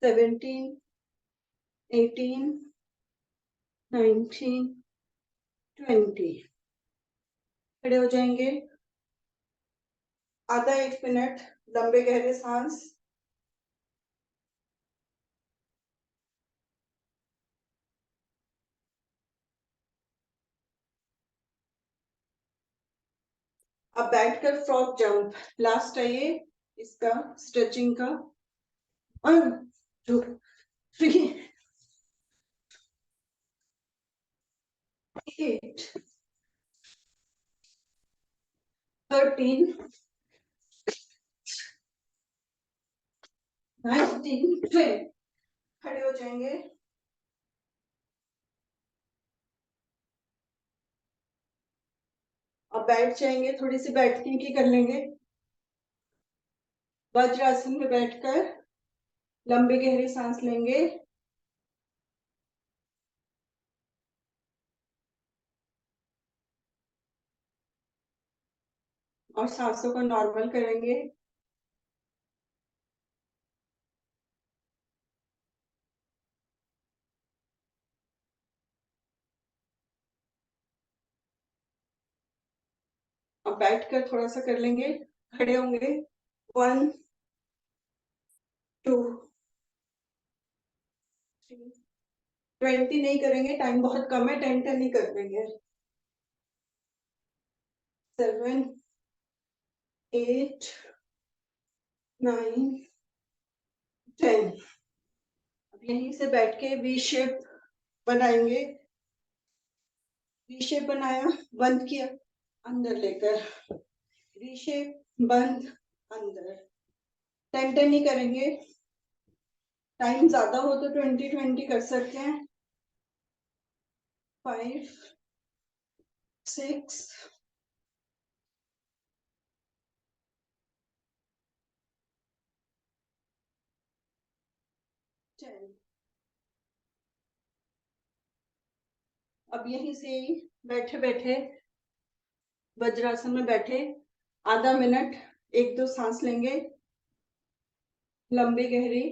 17 18 19 20। खड़े हो जाएंगे। आधा 1 मिनट लंबे गहरे सांस। अब बैठकर फ्रॉक जंप लास्ट है ये इसका स्ट्रेचिंग का। 1 2 3 8 13 19 20। खड़े हो जाएंगे। अब बैठ जाएंगे, थोड़ी सी बैठने की कर लेंगे। वज्रासन में बैठकर लंबी गहरी सांस लेंगे। और सांसों को नॉर्मल करेंगे। अब बैठकर थोड़ा सा कर लेंगे, खड़े होंगे। 1 2 3। 20 नहीं करेंगे, टाइम बहुत कम है। 10 10 ही कर देंगे। 7 8 9 10। अब यहीं से बैठ के वी शेप बनाएंगे। वी शेप बनाया, बंद किया, अंदर लेकर वी शेप, बंद, अंदर। 10 10 ही करेंगे। टाइम ज्यादा हो तो 20 20 कर सकते हैं। 5 6 10। अब यहीं से ही बैठे बैठे वज्रासन में बैठे आधा मिनट एक दो सांस लेंगे, लंबी गहरी।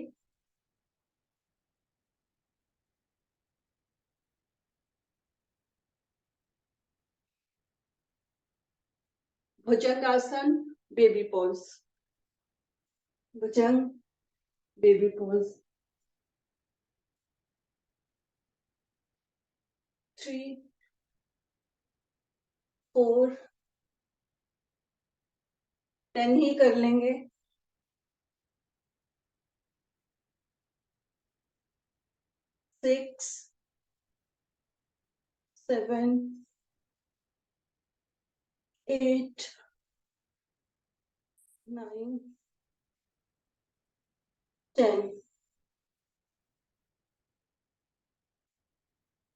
भुजंगासन, बेबी पोज। भुजंग, बेबी पोज। 3, 4, 10 ही कर लेंगे। 6, 7, 8, 9, 10।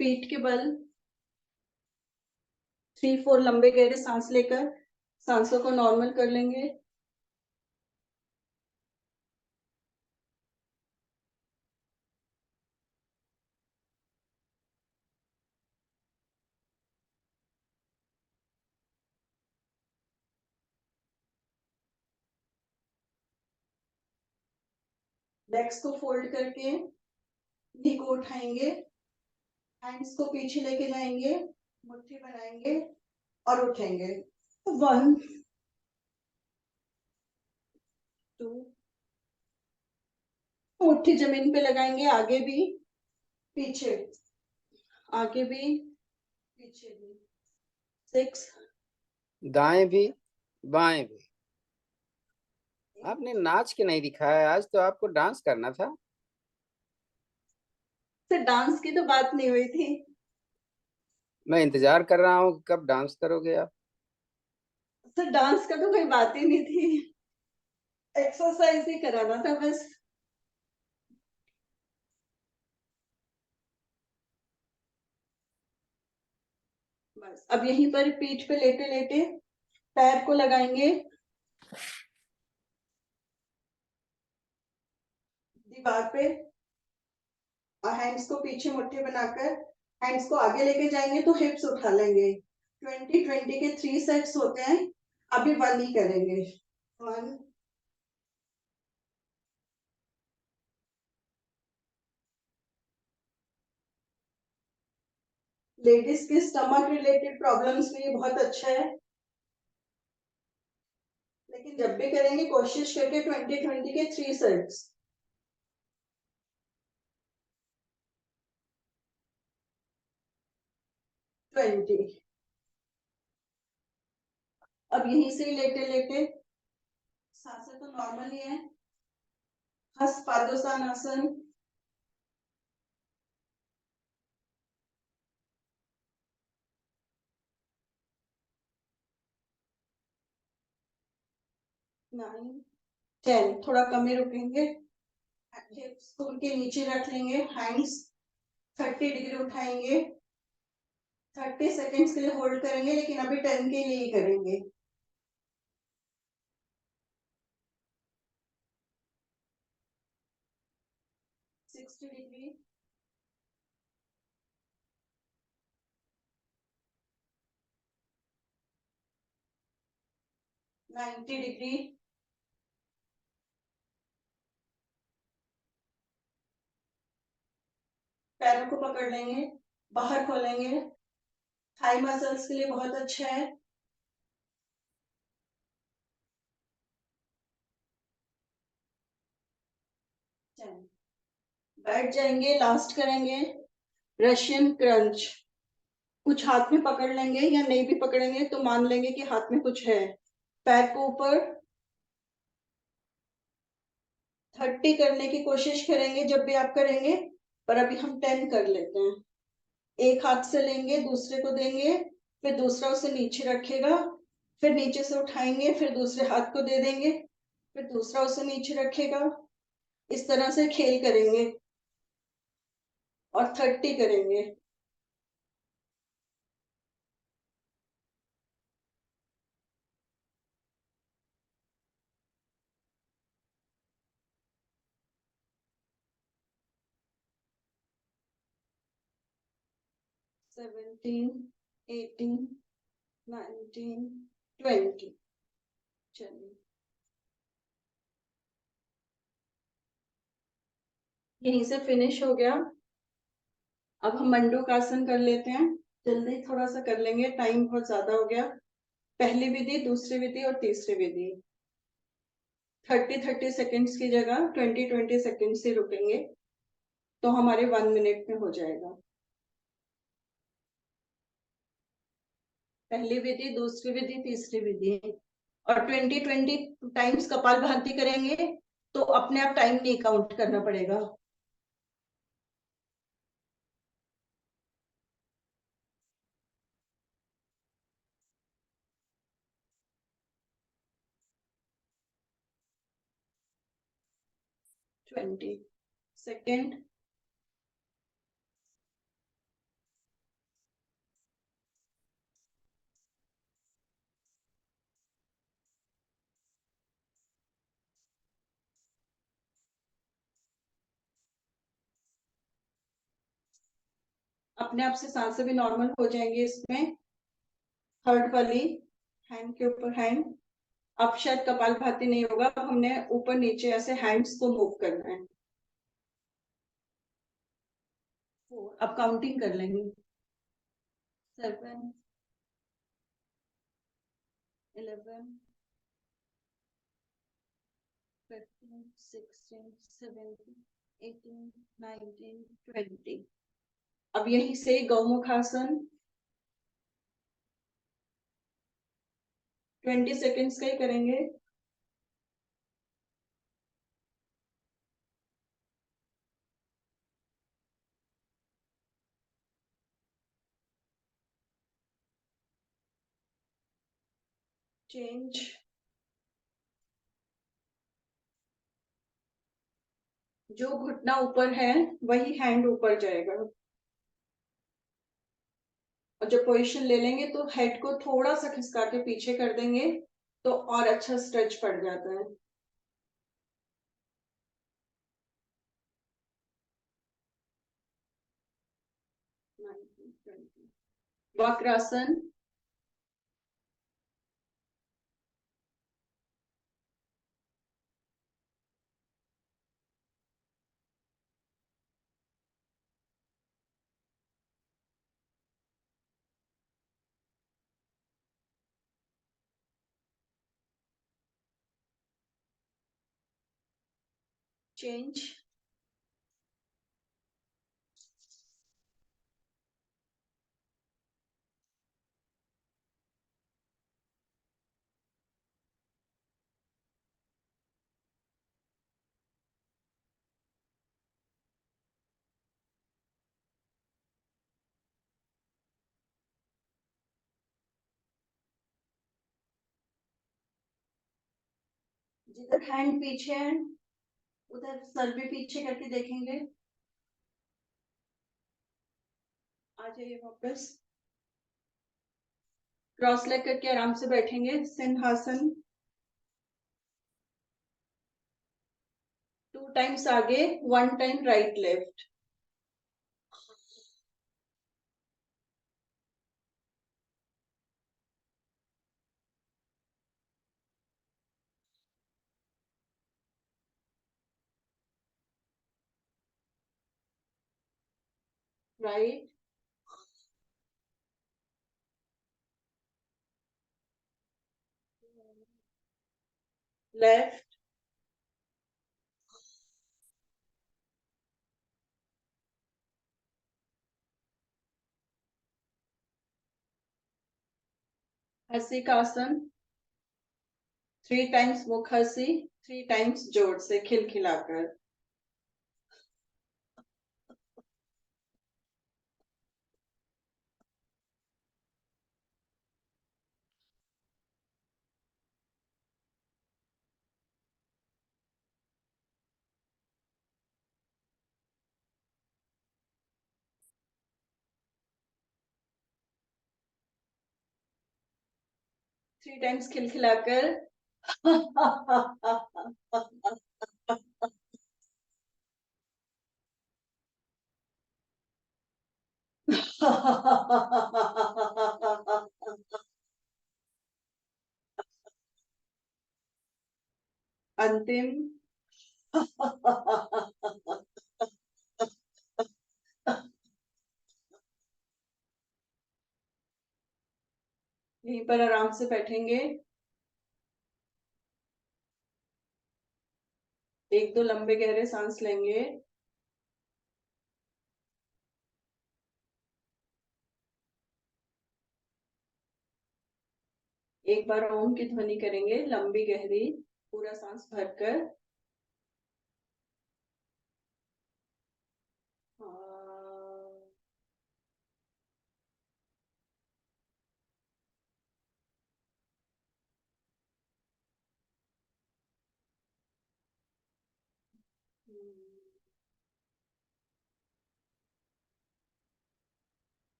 पीठ के बल 3, 4 लंबे गहरे सांस लेकर सांसों को नॉर्मल कर लेंगे। लेग्स को फोल्ड करके नी को उठाएंगे, हैंड्स को पीछे लेके जाएंगे, मुट्ठी बनाएंगे और उठेंगे। 1, 2, मुट्ठी जमीन पे लगाएंगे, आगे भी पीछे, आगे भी पीछे भी। 6, दाएं भी बाएं भी। आपने नाच के नहीं दिखाया, आज तो आपको डांस करना था। सर डांस की तो बात नहीं हुई थी। मैं इंतजार कर रहा हूँ कि कब डांस करोगे आप। सर डांस का तो कोई बात ही नहीं थी, एक्सरसाइज ही कराना था बस। बस अब यहीं पर पीठ पे लेटे लेटे पैर को लगाएंगे दीवार पे, और हैंड्स को पीछे मुट्ठी बनाकर हैंड्स को आगे लेके जाएंगे तो हिप्स उठा लेंगे। 20-20 के 3 सेट्स होते हैं, अभी 1 ही करेंगे। 1, लेडीज के स्टमक रिलेटेड प्रॉब्लम्स में ये बहुत अच्छा है, लेकिन जब भी करेंगे कोशिश करके 20-20 के 3 सेट्स। 20। अब यहीं से लेटे लेटे सांसें तो नॉर्मल ही है। हस्तपादोसानासन। 9, 10। थोड़ा कम ही रुकेंगे, हिप्स को उनके नीचे रख लेंगे, हैंड्स 30 डिग्री उठाएंगे, 30 सेकेंड्स के लिए होल्ड करेंगे, लेकिन अभी 10 के लिए ही करेंगे। 60 डिग्री, 90 डिग्री। पैरों को पकड़ लेंगे, बाहर खोलेंगे, थाई मसल्स के लिए बहुत अच्छा है। बैठ जाएंगे, लास्ट करेंगे रशियन क्रंच। कुछ हाथ में पकड़ लेंगे या नहीं भी पकड़ेंगे तो मान लेंगे कि हाथ में कुछ है। पैर को ऊपर 30 करने की कोशिश करेंगे जब भी आप करेंगे, पर अभी हम 10 कर लेते हैं। एक हाथ से लेंगे, दूसरे को देंगे, फिर दूसरा उसे नीचे रखेगा, फिर नीचे से उठाएंगे, फिर दूसरे हाथ को दे देंगे, फिर दूसरा उसे नीचे रखेगा। इस तरह से खेल करेंगे और 30 करेंगे। 17, 18, 19, 20। चलिए यहीं से फिनिश हो गया। अब हम मंडूकासन कर लेते हैं, जल्दी थोड़ा सा कर लेंगे, टाइम बहुत ज्यादा हो गया। पहली विधि, दूसरी विधि और तीसरी विधि 30-30 सेकेंड्स की जगह 20-20 सेकेंड से रुकेंगे, तो हमारे 1 मिनट में हो जाएगा। पहली विधि, दूसरी विधि, तीसरी विधि, और 20-20 टाइम्स कपालभाति करेंगे तो अपने आप टाइम नहीं काउंट करना पड़ेगा। Twenty second. अपने आप से सांसें भी नॉर्मल हो जाएंगी इसमें। थर्ड वाली, हैंड के ऊपर हैंड। अब शायद कपालभाति नहीं होगा, अब हमने ऊपर नीचे ऐसे हैंड्स को मूव करना है। अब काउंटिंग कर लेंगे। 7, 11, 15, 16, 17, 18, 19, 20। अब यहीं से गौमुखासन 20 सेकेंड्स का ही करेंगे। चेंज। जो घुटना ऊपर है वही हैंड ऊपर जाएगा, और जब पोजीशन ले लेंगे तो हेड को थोड़ा सा खिसका के पीछे कर देंगे, तो और अच्छा स्ट्रेच पड़ जाता है। वक्रासन। चेंज। जिधर हैंड पीछे है उधर सर भी पीछे करके देखेंगे। आ जाइए वापस। क्रॉस लेग करके आराम से बैठेंगे, सिंहासन। 2 टाइम्स आगे, 1 time right left. Right, left, हंसी का आसन। 3 टाइम्स मुख हंसी, 3 टाइम्स जोर से खिलखिलाकर। Three times खिलखिलाकर। अंतिम। यहीं पर आराम से बैठेंगे। एक दो लंबे गहरे सांस लेंगे। एक बार ओम की ध्वनि करेंगे, लंबी गहरी, पूरा सांस भरकर।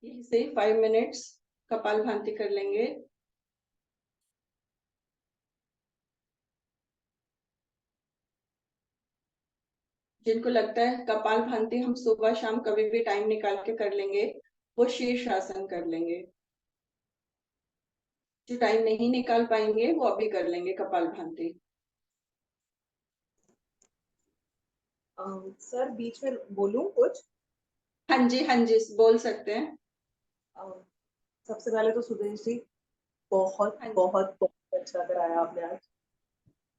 यहीं से 5 मिनट्स कपालभाति कर लेंगे। जिनको लगता है कपालभाति हम सुबह शाम कभी भी टाइम निकाल के कर लेंगे, वो शीर्ष आसन कर लेंगे। जो टाइम नहीं निकाल पाएंगे वो अभी कर लेंगे कपालभाति। सर बीच में बोलूं कुछ? हाँ जी, हाँ जी, बोल सकते हैं। सबसे पहले तो सुदेश जी, बहुत हाँ जी, बहुत बहुत अच्छा कराया आपने आज।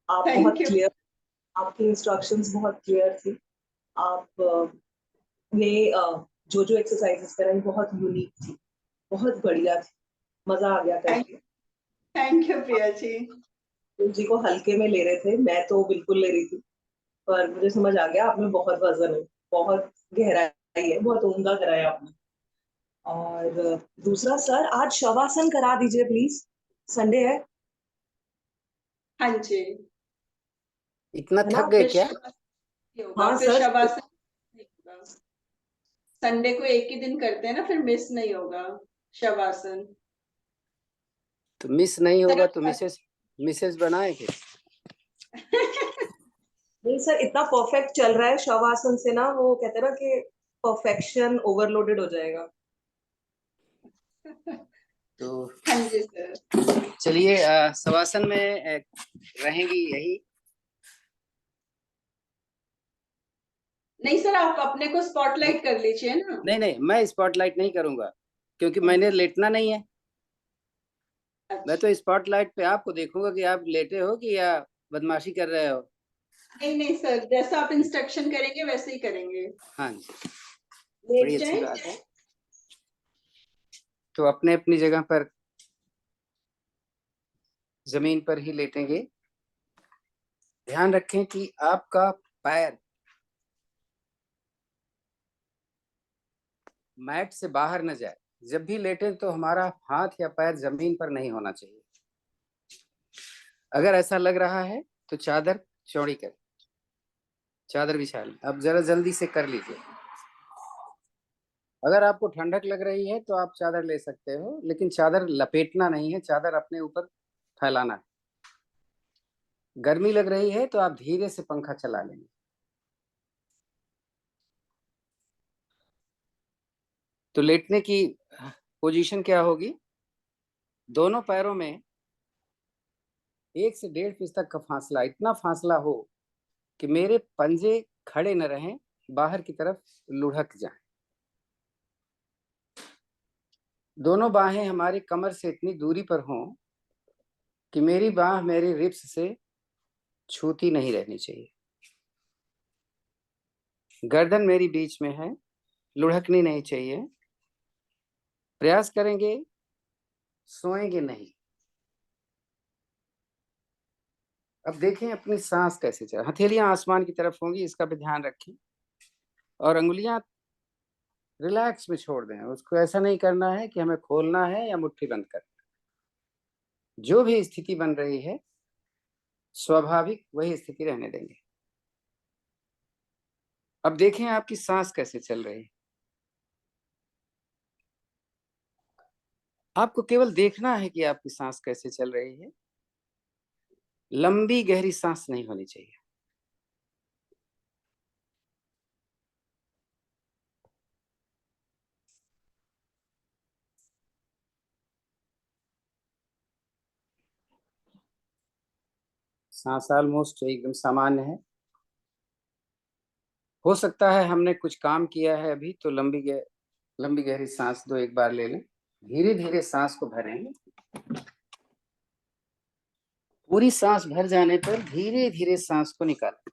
आप थैंक बहुत यू। क्लियर, आपकी इंस्ट्रक्शंस बहुत क्लियर थी। आप ने जो जो एक्सरसाइजेस कराई बहुत यूनिक थी, बहुत बढ़िया थी, मजा आ गया करके। Thank you Priya ji. जी को हल्के में ले रहे थे, मैं तो बिल्कुल ले रही थी, पर मुझे समझ आ गया आप में बहुत वजन है, बहुत गहराई है, बहुत उम्दा कराया आपने। और दूसरा सर, आज शवासन करा दीजिए प्लीज, संडे है। हाँ जी। इतना है थक ना? गए फिर क्या? शवासन होगा, हाँ फिर सर। शवासन नहीं होगा। संडे को एक ही दिन करते हैं ना, फिर मिस नहीं होगा शवासन। तो मिस नहीं सर होगा तो आप मिसेस मिसेस बनाए फिर। नहीं सर, इतना परफेक्ट चल रहा है शवासन से ना, वो कहते हैं ना कि परफेक्शन ओवरलोडेड हो जाएगा। तो हाँ जी सर। चलिए, शवासन में रहेंगी यही। नहीं सर, आप अपने को स्पॉटलाइट कर लीजिए ना। नहीं नहीं, मैं स्पॉटलाइट नहीं करूंगा, क्योंकि मैंने लेटना नहीं है। मैं अच्छा। तो स्पॉटलाइट पे आपको देखूंगा कि आप लेटे हो कि या बदमाशी कर रहे हो। नहीं नहीं सर, जैसा आप इंस्ट्रक्शन करेंगे वैसे ही करेंगे। हाँ जी, बड़ी लेट अच्छी जाएं। बात है। तो अपने अपनी जगह पर जमीन पर ही लेटेंगे। ध्यान रखें कि आपका पैर मैट से बाहर न जाए। जब भी लेटे तो हमारा हाथ या पैर जमीन पर नहीं होना चाहिए। अगर ऐसा लग रहा है तो चादर चौड़ी कर, चादर बिछा लें। अब जरा जल्दी से कर लीजिए। अगर आपको ठंडक लग रही है तो आप चादर ले सकते हो, लेकिन चादर लपेटना नहीं है, चादर अपने ऊपर फैलाना है। गर्मी लग रही है तो आप धीरे से पंखा चला लेंगे। तो लेटने की पोजीशन क्या होगी? दोनों पैरों में 1 से 1.5 फीट तक का फासला, इतना फासला हो कि मेरे पंजे खड़े न रहें, बाहर की तरफ लुढ़क जाएं। दोनों बाहें हमारी कमर से इतनी दूरी पर हों कि मेरी बाह मेरे रिब्स से छूती नहीं रहनी चाहिए। गर्दन मेरी बीच में है, लुढ़कनी नहीं चाहिए। प्रयास करेंगे, सोएंगे नहीं। अब देखें अपनी सांस कैसे चल, हथेलियां आसमान की तरफ होंगी, इसका भी ध्यान रखें। और अंगुलियां रिलैक्स में छोड़ दें। उसको ऐसा नहीं करना है कि हमें खोलना है या मुट्ठी बंद करना है। जो भी स्थिति बन रही है स्वाभाविक वही स्थिति रहने देंगे। अब देखें आपकी सांस कैसे चल रही है। आपको केवल देखना है कि आपकी सांस कैसे चल रही है। लंबी गहरी सांस नहीं होनी चाहिए। सांस ऑलमोस्ट एकदम सामान्य है। हो सकता है हमने कुछ काम किया है अभी, तो लंबी गहरी सांस दो, एक बार ले लें। धीरे धीरे सांस को भरेंगे। पूरी सांस भर जाने पर धीरे धीरे सांस को निकालें।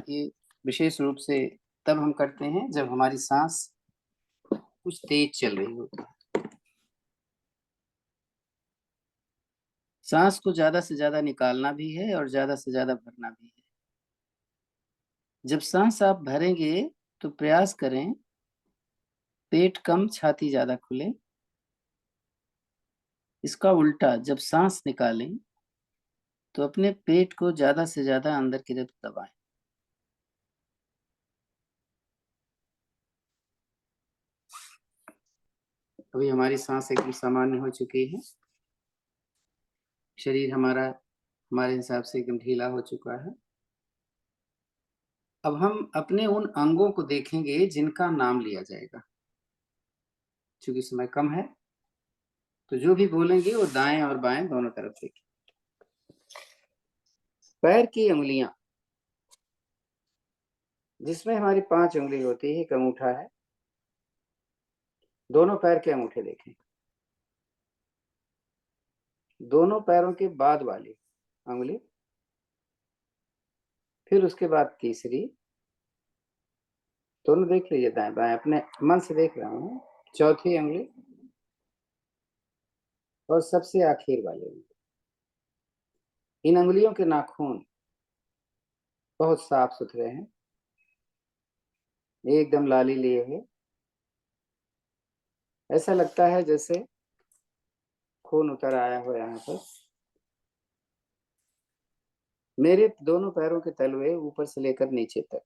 ये विशेष रूप से तब हम करते हैं जब हमारी सांस कुछ तेज चल रही होती है। सांस को ज्यादा से ज्यादा निकालना भी है और ज्यादा से ज्यादा भरना भी है। जब सांस आप भरेंगे तो प्रयास करें पेट कम, छाती ज्यादा खुले। इसका उल्टा, जब सांस निकालें तो अपने पेट को ज्यादा से ज्यादा अंदर की तरफ दबाएं। अभी हमारी सांस एकदम सामान्य हो चुकी है। शरीर हमारा हमारे हिसाब से एकदम ढीला हो चुका है। अब हम अपने उन अंगों को देखेंगे जिनका नाम लिया जाएगा। चूंकि समय कम है तो जो भी बोलेंगे वो दाएं और बाएं दोनों तरफ देखें। पैर की उंगलियां, जिसमें हमारी 5 उंगली होती है, एक अंगूठा है। दोनों पैर के अंगूठे देखें। दोनों पैरों के बाद वाली उंगली, फिर उसके बाद तीसरी। दोनों देख लीजिए, दाएं बाएं, अपने मन से देख रहा हूं। चौथी उंगली और सबसे आखिर वाली उंगली। इन उंगलियों के नाखून बहुत साफ सुथरे हैं, एकदम लाली लिए हुए। ऐसा लगता है जैसे खून उतर आया हो यहाँ पर। मेरे दोनों पैरों के तलवे ऊपर से लेकर नीचे तक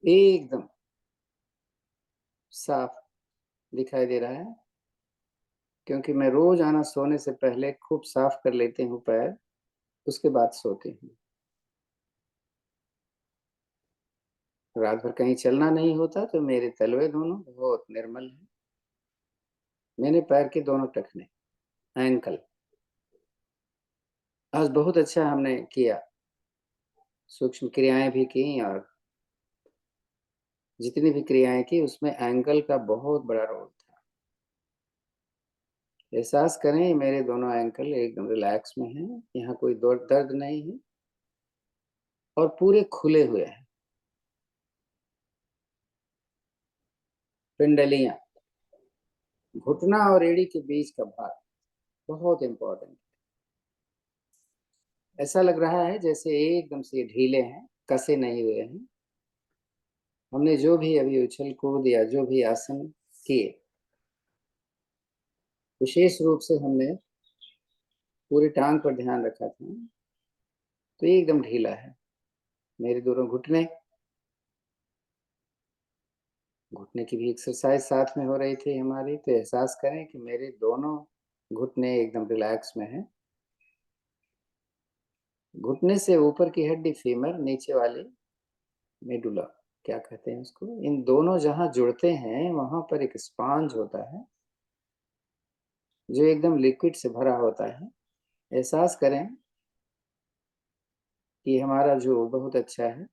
एकदम साफ दिखाई दे रहा है, क्योंकि मैं रोज आना सोने से पहले खूब साफ कर लेती हूँ पैर, उसके बाद सोती हूँ। रात भर कहीं चलना नहीं होता तो मेरे तलवे दोनों बहुत निर्मल हैं। मैंने पैर के दोनों टखने, एंकल, आज बहुत अच्छा हमने किया। सूक्ष्म क्रियाएं भी की और जितनी भी क्रियाएं की उसमें एंकल का बहुत बड़ा रोल था। एहसास करें मेरे दोनों एंकल एकदम रिलैक्स में हैं, यहाँ कोई दर्द नहीं है और पूरे खुले हुए हैं। पिंडलियां, घुटना और एड़ी के बीच का भाग बहुत इंपॉर्टेंट। ऐसा लग रहा है जैसे एकदम से ढीले हैं, कसे नहीं हुए हैं। हमने जो भी अभी उछल कूद या जो भी आसन किए, विशेष रूप से हमने पूरी टांग पर ध्यान रखा था, तो ये एकदम ढीला है। मेरे दोनों घुटने की भी एक्सरसाइज साथ में हो रही थी हमारी, तो एहसास करें कि मेरे दोनों घुटने एकदम रिलैक्स में हैं। घुटने से ऊपर की हड्डी फीमर, नीचे वाली मेडुला, क्या कहते हैं उसको, इन दोनों जहां जुड़ते हैं वहां पर एक स्पॉन्ज होता है जो एकदम लिक्विड से भरा होता है। एहसास करें कि हमारा जो बहुत अच्छा है।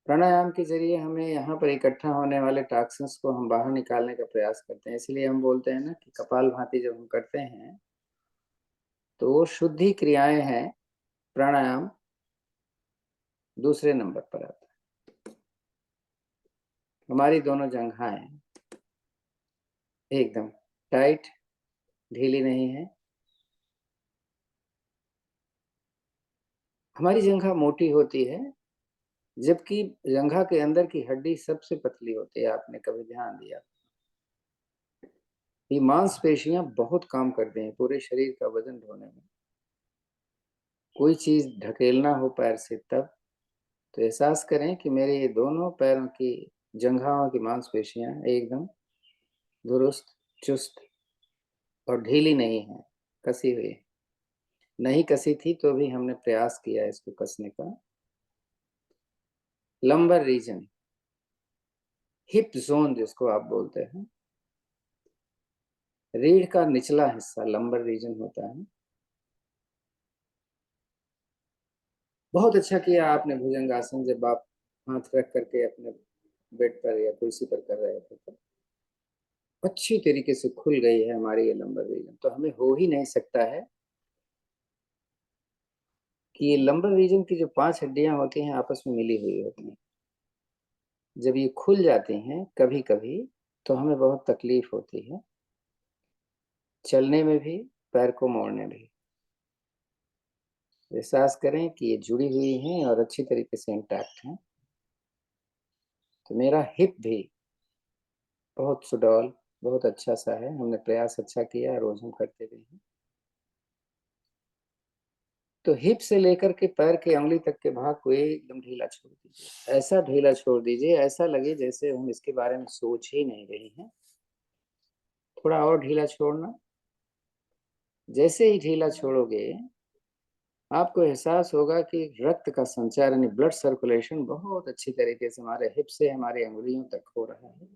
प्राणायाम के जरिए हमें यहाँ पर इकट्ठा होने वाले टॉक्सिन्स को हम बाहर निकालने का प्रयास करते हैं। इसलिए हम बोलते हैं ना कि कपालभाति जब हम करते हैं तो वो शुद्धि क्रियाएं हैं। प्राणायाम दूसरे नंबर पर आता है। हमारी दोनों जंघाएं एकदम टाइट, ढीली नहीं है। हमारी जंघा मोटी होती है, जबकि जंघा के अंदर की हड्डी सबसे पतली होती है। आपने कभी ध्यान दिया? ये मांसपेशियां बहुत काम करती हैं पूरे शरीर का वजन ढोने में। कोई चीज ढकेलना हो पैर से तब, तो एहसास करें कि मेरे ये दोनों पैरों की जंघाओं की मांसपेशियां एकदम दुरुस्त, चुस्त और ढीली नहीं है, कसी हुई। नहीं कसी थी तो भी हमने प्रयास किया इसको कसने का। लंबर रीजन, हिप जोन जिसको आप बोलते हैं, रीढ़ का निचला हिस्सा लंबर रीजन होता है। बहुत अच्छा किया आपने भुजंगासन, जब आप हाथ रख करके अपने बेड पर या कुर्सी पर कर रहे थे तो अच्छी तरीके से खुल गई है हमारी ये लंबर रीजन। तो हमें हो ही नहीं सकता है कि ये लंबर रीजन की जो 5 हड्डियां होती हैं आपस में मिली हुई होती हैं, जब ये खुल जाती हैं कभी कभी तो हमें बहुत तकलीफ होती है, चलने में भी, पैर को मोड़ने में भी। एहसास करें कि ये जुड़ी हुई हैं और अच्छी तरीके से इंटैक्ट हैं। तो मेरा हिप भी बहुत सुडौल, बहुत अच्छा सा है। हमने प्रयास अच्छा किया, रोज हम करते भी हैं। तो हिप से लेकर के पैर के अंगुली तक के भाग को एकदम ढीला छोड़ दीजिए। ऐसा ढीला छोड़ दीजिए, ऐसा लगे जैसे हम इसके बारे में सोच ही नहीं रहे हैं। थोड़ा और ढीला छोड़ना। जैसे ही ढीला छोड़ोगे आपको एहसास होगा कि रक्त का संचार यानी ब्लड सर्कुलेशन बहुत अच्छी तरीके से हमारे हिप से हमारी अंगुलियों तक हो रहा है।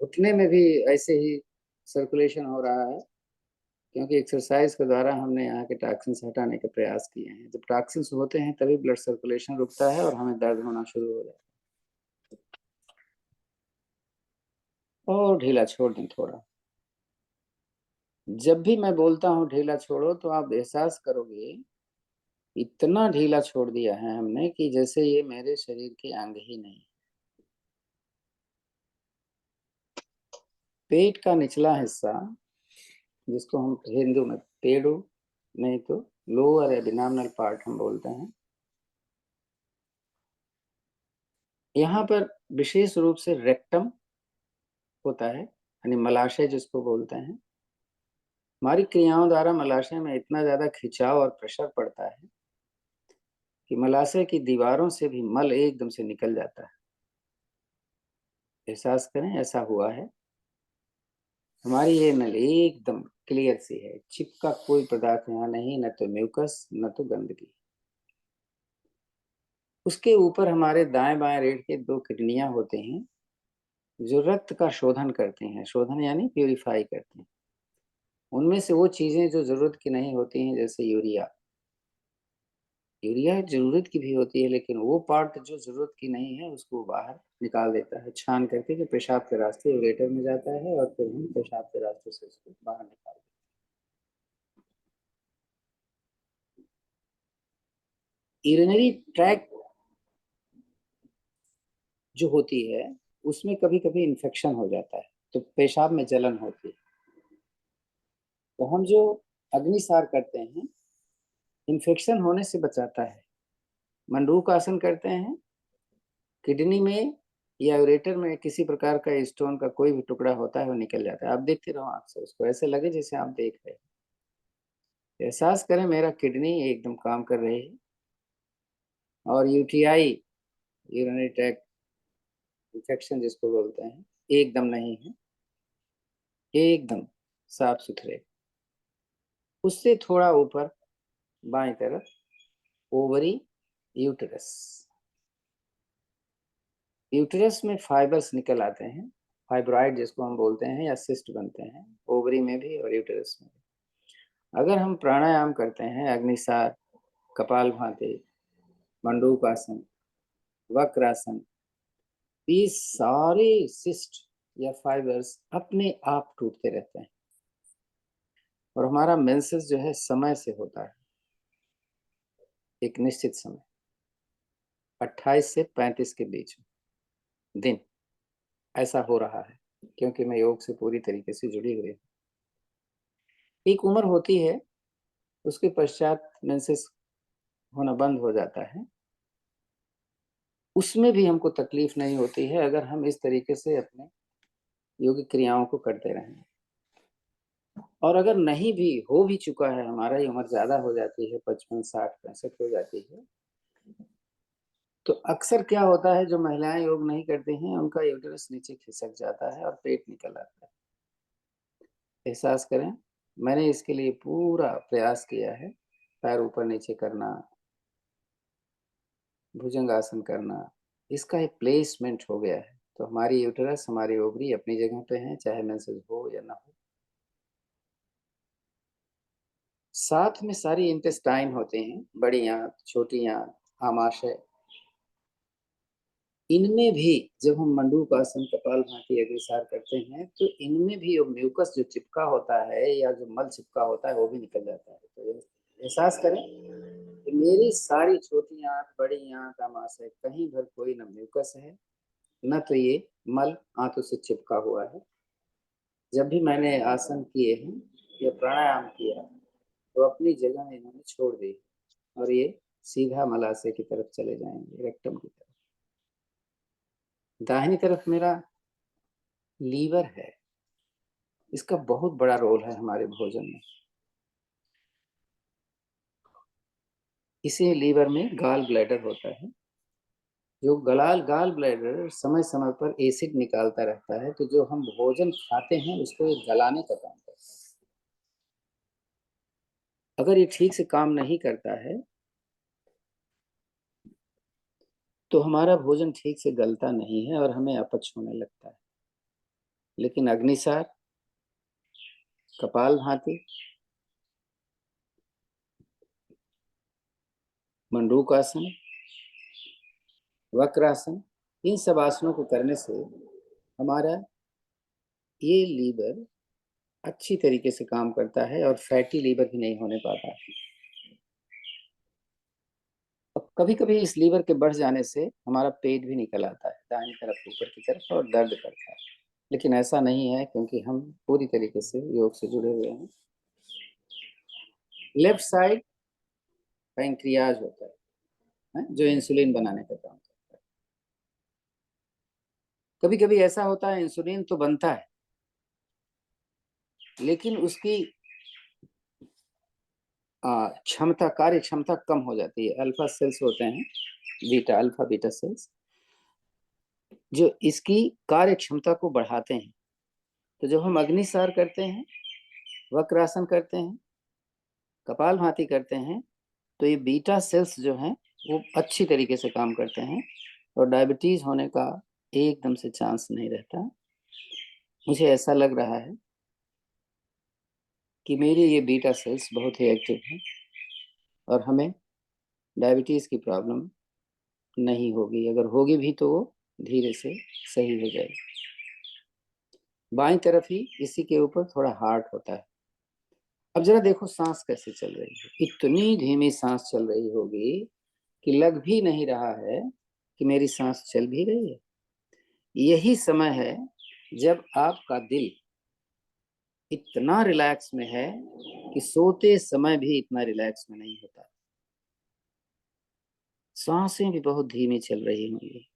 घुटने में भी ऐसे ही सर्कुलेशन हो रहा है, क्योंकि एक्सरसाइज के द्वारा हमने यहाँ के टॉक्सिन्स हटाने के प्रयास किए हैं। जब टॉक्सिन्स होते हैं तभी ब्लड सर्कुलेशन रुकता है और हमें दर्द होना शुरू हो जाता है। और ढीला छोड़ दें थोड़ा। जब भी मैं बोलता हूँ ढीला छोड़ो तो आप एहसास करोगे इतना ढीला छोड़ दिया है हमने कि जैसे ये मेरे शरीर के अंग ही नहीं। पेट का निचला हिस्सा, जिसको हम हिंदू में पेड़ू नहीं तो लोअर एबिडोमिनल पार्ट हम बोलते हैं, यहाँ पर विशेष रूप से रेक्टम होता है, यानी मलाशय जिसको बोलते हैं। हमारी क्रियाओं द्वारा मलाशय में इतना ज्यादा खिंचाव और प्रेशर पड़ता है कि मलाशय की दीवारों से भी मल एकदम से निकल जाता है। एहसास करें, ऐसा हुआ है। हमारी ये नल एकदम क्लियर सी है, चिपका कोई पदार्थ यहाँ नहीं, न तो म्यूकस न तो गंदगी। उसके ऊपर हमारे दाएं बाएं रीढ़ के 2 किडनियां होते हैं जो रक्त का शोधन करते हैं। शोधन यानी प्यूरिफाई करते हैं। उनमें से वो चीजें जो जरूरत की नहीं होती हैं, जैसे यूरिया। यूरिया जरूरत की भी होती है, लेकिन वो पार्ट जो जरूरत की नहीं है उसको बाहर निकाल देता है छान करके, जो पेशाब के रास्ते यूरेटर में जाता है और फिर हम पेशाब के रास्ते से उसको बाहर निकाल देते हैं। यूरिनरी ट्रैक जो होती है उसमें कभी कभी इन्फेक्शन हो जाता है, तो पेशाब में जलन होती है। तो हम जो अग्निसार करते हैं इन्फेक्शन होने से बचाता है। मंडूक आसन करते हैं, किडनी में या यूरेटर में किसी प्रकार का स्टोन का कोई भी टुकड़ा होता है वो निकल जाता है। आप देखते रहो आंख से उसको, ऐसे लगे जैसे आप देख रहे हैं। एहसास करें मेरा किडनी एकदम काम कर रही है और यूटीआई, यूरिनरी ट्रैक्ट इन्फेक्शन जिसको बोलते हैं, एकदम नहीं है, एकदम साफ सुथरे। उससे थोड़ा ऊपर बाएं तरफ ओवरी, यूटरस। यूटरस में फाइबर्स निकल आते हैं, फाइब्रॉइड जिसको हम बोलते हैं, या सिस्ट बनते हैं ओवरी में भी और यूटरस में भी। अगर हम प्राणायाम करते हैं, अग्निसार, कपालभाति, मंडूकासन, वक्रासन, ये सारे सिस्ट या फाइबर्स अपने आप टूटते रहते हैं और हमारा मेंसेस जो है समय से होता है, एक निश्चित समय 28 से 35 के बीच में दिन। ऐसा हो रहा है क्योंकि मैं योग से पूरी तरीके से जुड़ी हुई हूँ। एक उम्र होती है, उसके पश्चात मेंसेस होना बंद हो जाता है। उसमें भी हमको तकलीफ नहीं होती है अगर हम इस तरीके से अपने योग क्रियाओं को करते रहें। और अगर नहीं भी हो भी चुका है, हमारा ये उम्र ज्यादा हो जाती है, 55, 60, 65 हो जाती है, तो अक्सर क्या होता है, जो महिलाएं योग नहीं करती हैं उनका यूटेरस नीचे खिसक जाता है और पेट निकल आता है। एहसास करें, मैंने इसके लिए पूरा प्रयास किया है। पैर ऊपर नीचे करना, भुजंगासन करना, इसका एक प्लेसमेंट हो गया है। तो हमारी यूटेरस, हमारी ओवरी अपनी जगह पे है, चाहे मेंसेस हो या ना हो। साथ में सारी इंटेस्टाइन होते हैं, बड़ी आंत, छोटी आंत, आमाशय। इनमें भी जब हम मंडूकासन, कपालभाति अग्निसार करते हैं तो इनमें भी वो म्यूकस जो चिपका होता है या जो मल चिपका होता है वो भी निकल जाता है। तो एहसास करें कि मेरी सारी छोटी आंत, बड़ी आंत, आमाशय, कहीं भर कोई न म्यूकस है न तो ये मल आंतों से चिपका हुआ है। जब भी मैंने आसन किए हैं या प्राणायाम किया तो अपनी जगह इन्होंने छोड़ दी और ये सीधा मलाशय की तरफ चले जाएंगे, रेक्टम की तरफ। दाहिनी तरफ मेरा लीवर है, इसका बहुत बड़ा रोल है हमारे भोजन में। इसी लीवर में गाल ब्लैडर होता है, जो गाल ब्लैडर समय समय पर एसिड निकालता रहता है, तो जो हम भोजन खाते हैं उसको ये गलाने का काम करता है। अगर ये ठीक से काम नहीं करता है तो हमारा भोजन ठीक से गलता नहीं है और हमें अपच होने लगता है। लेकिन अग्निसार, कपालभाति, मंडूकासन, वक्रासन, इन सब आसनों को करने से हमारा ये लीवर अच्छी तरीके से काम करता है और फैटी लीवर भी नहीं होने पाता है। अब कभी कभी इस लीवर के बढ़ जाने से हमारा पेट भी निकल आता है दाहिनी तरफ, ऊपर की तरफ, और दर्द करता है। लेकिन ऐसा नहीं है क्योंकि हम पूरी तरीके से योग से जुड़े हुए हैं। लेफ्ट साइड पैंक्रियाज होता है जो इंसुलिन बनाने का काम करता है। कभी कभी ऐसा होता है इंसुलिन तो बनता है लेकिन उसकी क्षमता, कार्य क्षमता कम हो जाती है। अल्फा सेल्स होते हैं, अल्फा बीटा सेल्स, जो इसकी कार्य क्षमता को बढ़ाते हैं। तो जब हम अग्निसार करते हैं, वक्रासन करते हैं, कपालभाति करते हैं, तो ये बीटा सेल्स जो हैं वो अच्छी तरीके से काम करते हैं और डायबिटीज होने का एकदम से चांस नहीं रहता। मुझे ऐसा लग रहा है कि मेरे ये बीटा सेल्स बहुत ही एक्टिव हैं और हमें डायबिटीज की प्रॉब्लम नहीं होगी। अगर होगी भी तो वो धीरे से सही हो जाएगी। बाईं तरफ ही इसी के ऊपर थोड़ा हार्ट होता है। अब जरा देखो सांस कैसे चल रही है, इतनी धीमी सांस चल रही होगी कि लग भी नहीं रहा है कि मेरी सांस चल भी रही है। यही समय है जब आपका दिल इतना रिलैक्स में है कि सोते समय भी इतना रिलैक्स में नहीं होता। सांसें भी बहुत धीमी चल रही होंगी।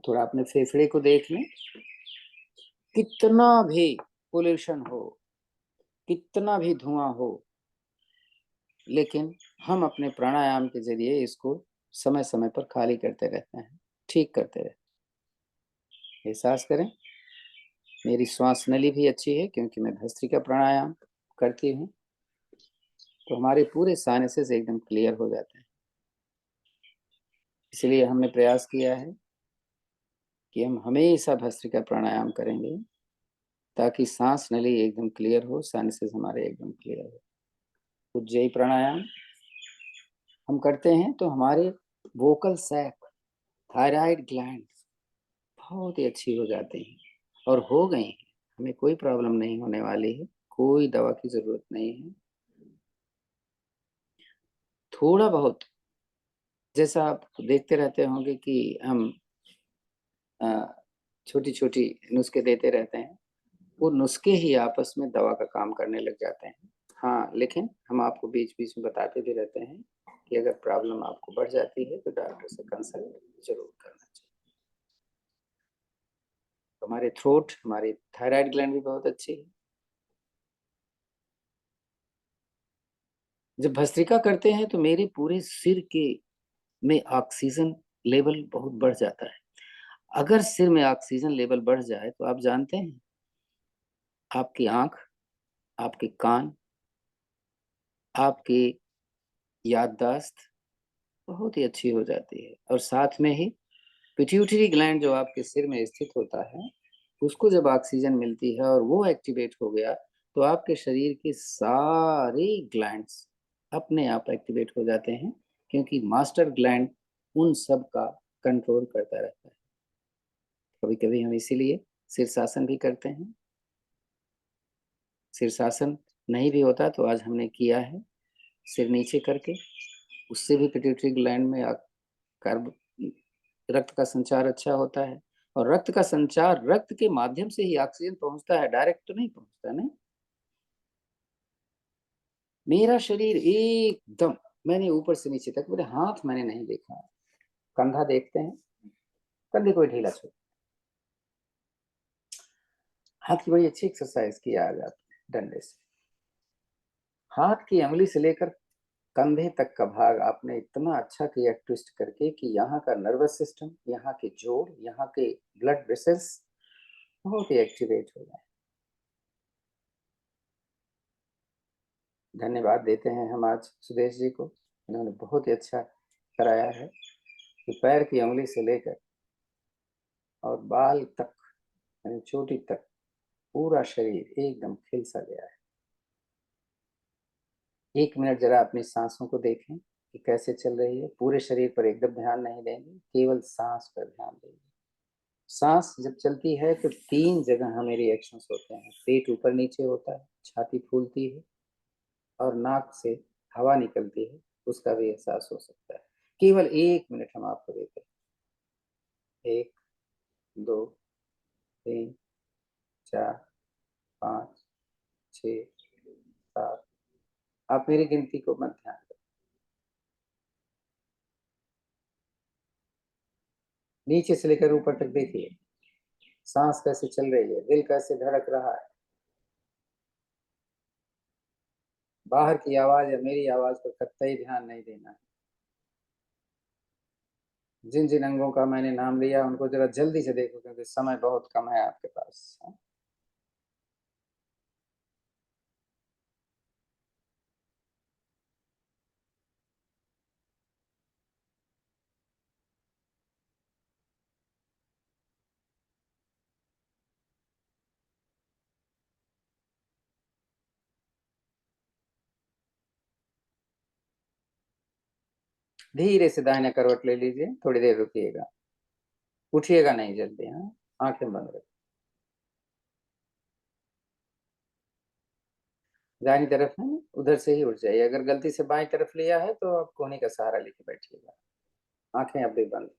थोड़ा अपने फेफड़े को देख लें, कितना भी पोल्यूशन हो, कितना भी धुआं हो, लेकिन हम अपने प्राणायाम के जरिए इसको समय समय पर खाली करते रहते हैं, ठीक करते रहते हैं। एहसास करें मेरी श्वास नली भी अच्छी है क्योंकि मैं भस्त्रिका प्राणायाम करती हूँ, तो हमारे पूरे साइनसेस एकदम क्लियर हो जाते हैं। इसलिए हमने प्रयास किया है कि हम हमेशा भस्त्रिका प्राणायाम करेंगे ताकि सांस नली एकदम क्लियर हो, साइनसेस हमारे एकदम क्लियर हो। उज्जयी प्राणायाम हम करते हैं तो हमारे वोकल सैक, थायराइड ग्लैंड बहुत ही अच्छी हो जाती हैं और हो गई हैं। हमें कोई प्रॉब्लम नहीं होने वाली है, कोई दवा की जरूरत नहीं है। थोड़ा बहुत जैसा आप देखते रहते होंगे कि हम छोटी छोटी नुस्खे देते रहते हैं, वो नुस्खे ही आपस में दवा का काम करने लग जाते हैं। हाँ, लेकिन हम आपको बीच बीच में बताते भी रहते हैं कि अगर प्रॉब्लम आपको बढ़ जाती है तो डॉक्टर से कंसल्ट जरूर करना चाहिए। हमारे थ्रोट, हमारी थायराइड ग्लैंड भी बहुत अच्छी है। जब भस्त्रिका करते हैं तो मेरे पूरे सिर के में ऑक्सीजन लेवल बहुत बढ़ जाता है। अगर सिर में ऑक्सीजन लेवल बढ़ जाए तो आप जानते हैं आपकी आंख, आपके कान, आपकी याददाश्त बहुत ही अच्छी हो जाती है और साथ में ही पिट्यूटरी ग्लैंड जो आपके सिर में स्थित होता है उसको जब ऑक्सीजन मिलती है और वो एक्टिवेट हो गया तो आपके शरीर के सारे ग्लैंड्स अपने आप एक्टिवेट हो जाते हैं, क्योंकि मास्टर ग्लैंड उन सब का कंट्रोल करता रहता है। कभी कभी हम इसीलिए शीर्षासन भी करते हैं। शीर्षासन नहीं भी होता तो आज हमने किया है, सिर नीचे करके, उससे भी पिट्यूटरी ग्लैंड में कार्ब रक्त का संचार अच्छा होता है। और रक्त का संचार, रक्त के माध्यम से ही ऑक्सीजन पहुंचता है, डायरेक्ट तो नहीं पहुंचता। नहीं, मेरा शरीर एकदम, मैंने ऊपर से नीचे तक, मेरे हाथ मैंने नहीं देखा, कंधा देखते हैं, कंधे को ढीला छोड़। हाथ की बड़ी अच्छी एक्सरसाइज की आज आपने डंडे से। हाथ की अंगुली से लेकर कंधे तक का भाग आपने इतना अच्छा किया ट्विस्ट करके कि यहाँ का नर्वस सिस्टम, यहाँ के जोड़, यहाँ के ब्लड वेसल्स बहुत ही एक्टिवेट हो गए। धन्यवाद देते हैं हम आज सुदेश जी को, इन्होंने बहुत ही अच्छा कराया है कि पैर की उंगली से लेकर और बाल तक, यानी चोटी तक, पूरा शरीर एकदम खिल सा गया है। 1 मिनट जरा अपनी सांसों को देखें कि कैसे चल रही है। पूरे शरीर पर एकदम ध्यान नहीं देंगे, केवल सांस पर ध्यान देंगे। सांस जब चलती है तो 3 जगह हमें रिएक्शंस होते हैं। पेट ऊपर नीचे होता है, छाती फूलती है और नाक से हवा निकलती है, उसका भी एहसास हो सकता है। केवल 1 मिनट हम आपको देते हैं। 1, 2, 3, 4, 5, 6, 7। आप मेरी गिनती को मत ध्यान दें। नीचे से लेकर ऊपर तक देखिए, सांस कैसे चल रही है, दिल कैसे धड़क रहा है। बाहर की आवाज या मेरी आवाज पर कतई ध्यान नहीं देना है। जिन जिन अंगों का मैंने नाम लिया उनको जरा जल्दी से देखो, क्योंकि समय बहुत कम है आपके पास। धीरे से दाहिने करवट ले लीजिए, थोड़ी देर रुकिएगा, उठिएगा नहीं जल्दी। हाँ, आंखें बंद रखिए। दाहिनी तरफ है, उधर से ही उठ जाइए। अगर गलती से बाई तरफ लिया है तो आप कोहनी का सहारा लेके बैठिएगा। आंखें अब भी बंद।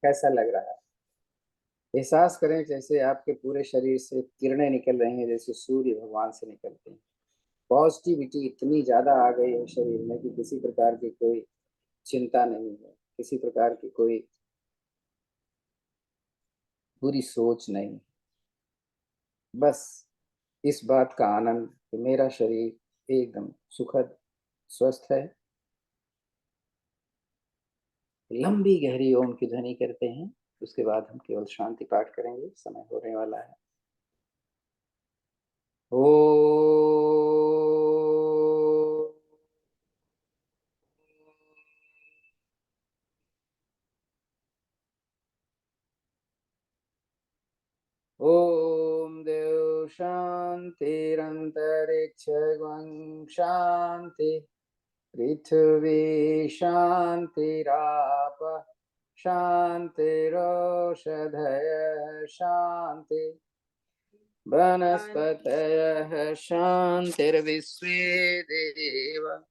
कैसा लग रहा है? एहसास करें जैसे आपके पूरे शरीर से किरणें निकल रही हैं, जैसे सूर्य भगवान से निकलते हैं। पॉजिटिविटी इतनी ज्यादा आ गई है शरीर में कि किसी प्रकार की कोई चिंता नहीं है, किसी प्रकार की कोई बुरी सोच नहीं। बस इस बात का आनंद कि मेरा शरीर एकदम सुखद स्वस्थ है। लंबी गहरी ओम की ध्वनि करते हैं, उसके बाद हम केवल शांति पाठ करेंगे, समय होने वाला है। ओ ओम देव शांतिरंतरिक्ष शांति, पृथ्वी शांतिराप शांतिरोषधय शांति, वनस्पतयः शांतिर्विश्वे देव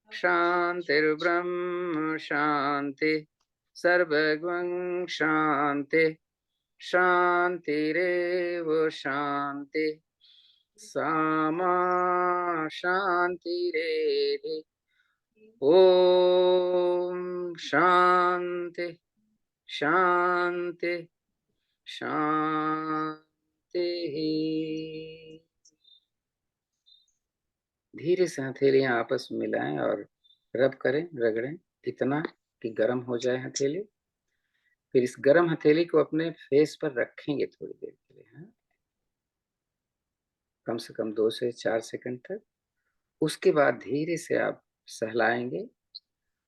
शांतिर्ब्रह्म शांति, सर्वगं शांति, शांतिरेव शांति, सामा शांतिरेधि। ओम शांति शांति शांति। धीरे से हथेलियां आपस में मिलाएं और रब करें, रगड़ें इतना कि गर्म हो जाए हथेली। फिर इस गर्म हथेली को अपने फेस पर रखेंगे थोड़ी देर के लिए। हाँ, कम से कम 2 से 4 सेकंड तक। उसके बाद धीरे से आप सहलाएंगे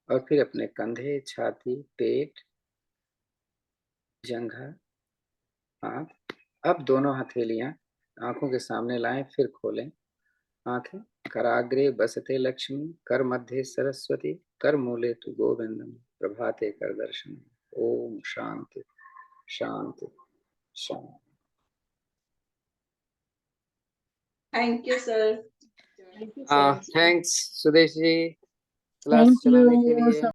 और फिर अपने कंधे, छाती, पेट जंघा, हाथ। अब दोनों हथेलियां आंखों के सामने लाएं, फिर खोलें आंखें। कराग्रे बसते लक्ष्मी, कर मध्य सरस्वती, कर मूले तु गोविंदम, प्रभाते कर दर्शन। ओम शांति शांति शांति। Thank you sir. Thank you हाँ, sir. Thanks Sudesh ji class thank चलाने के यू लिए।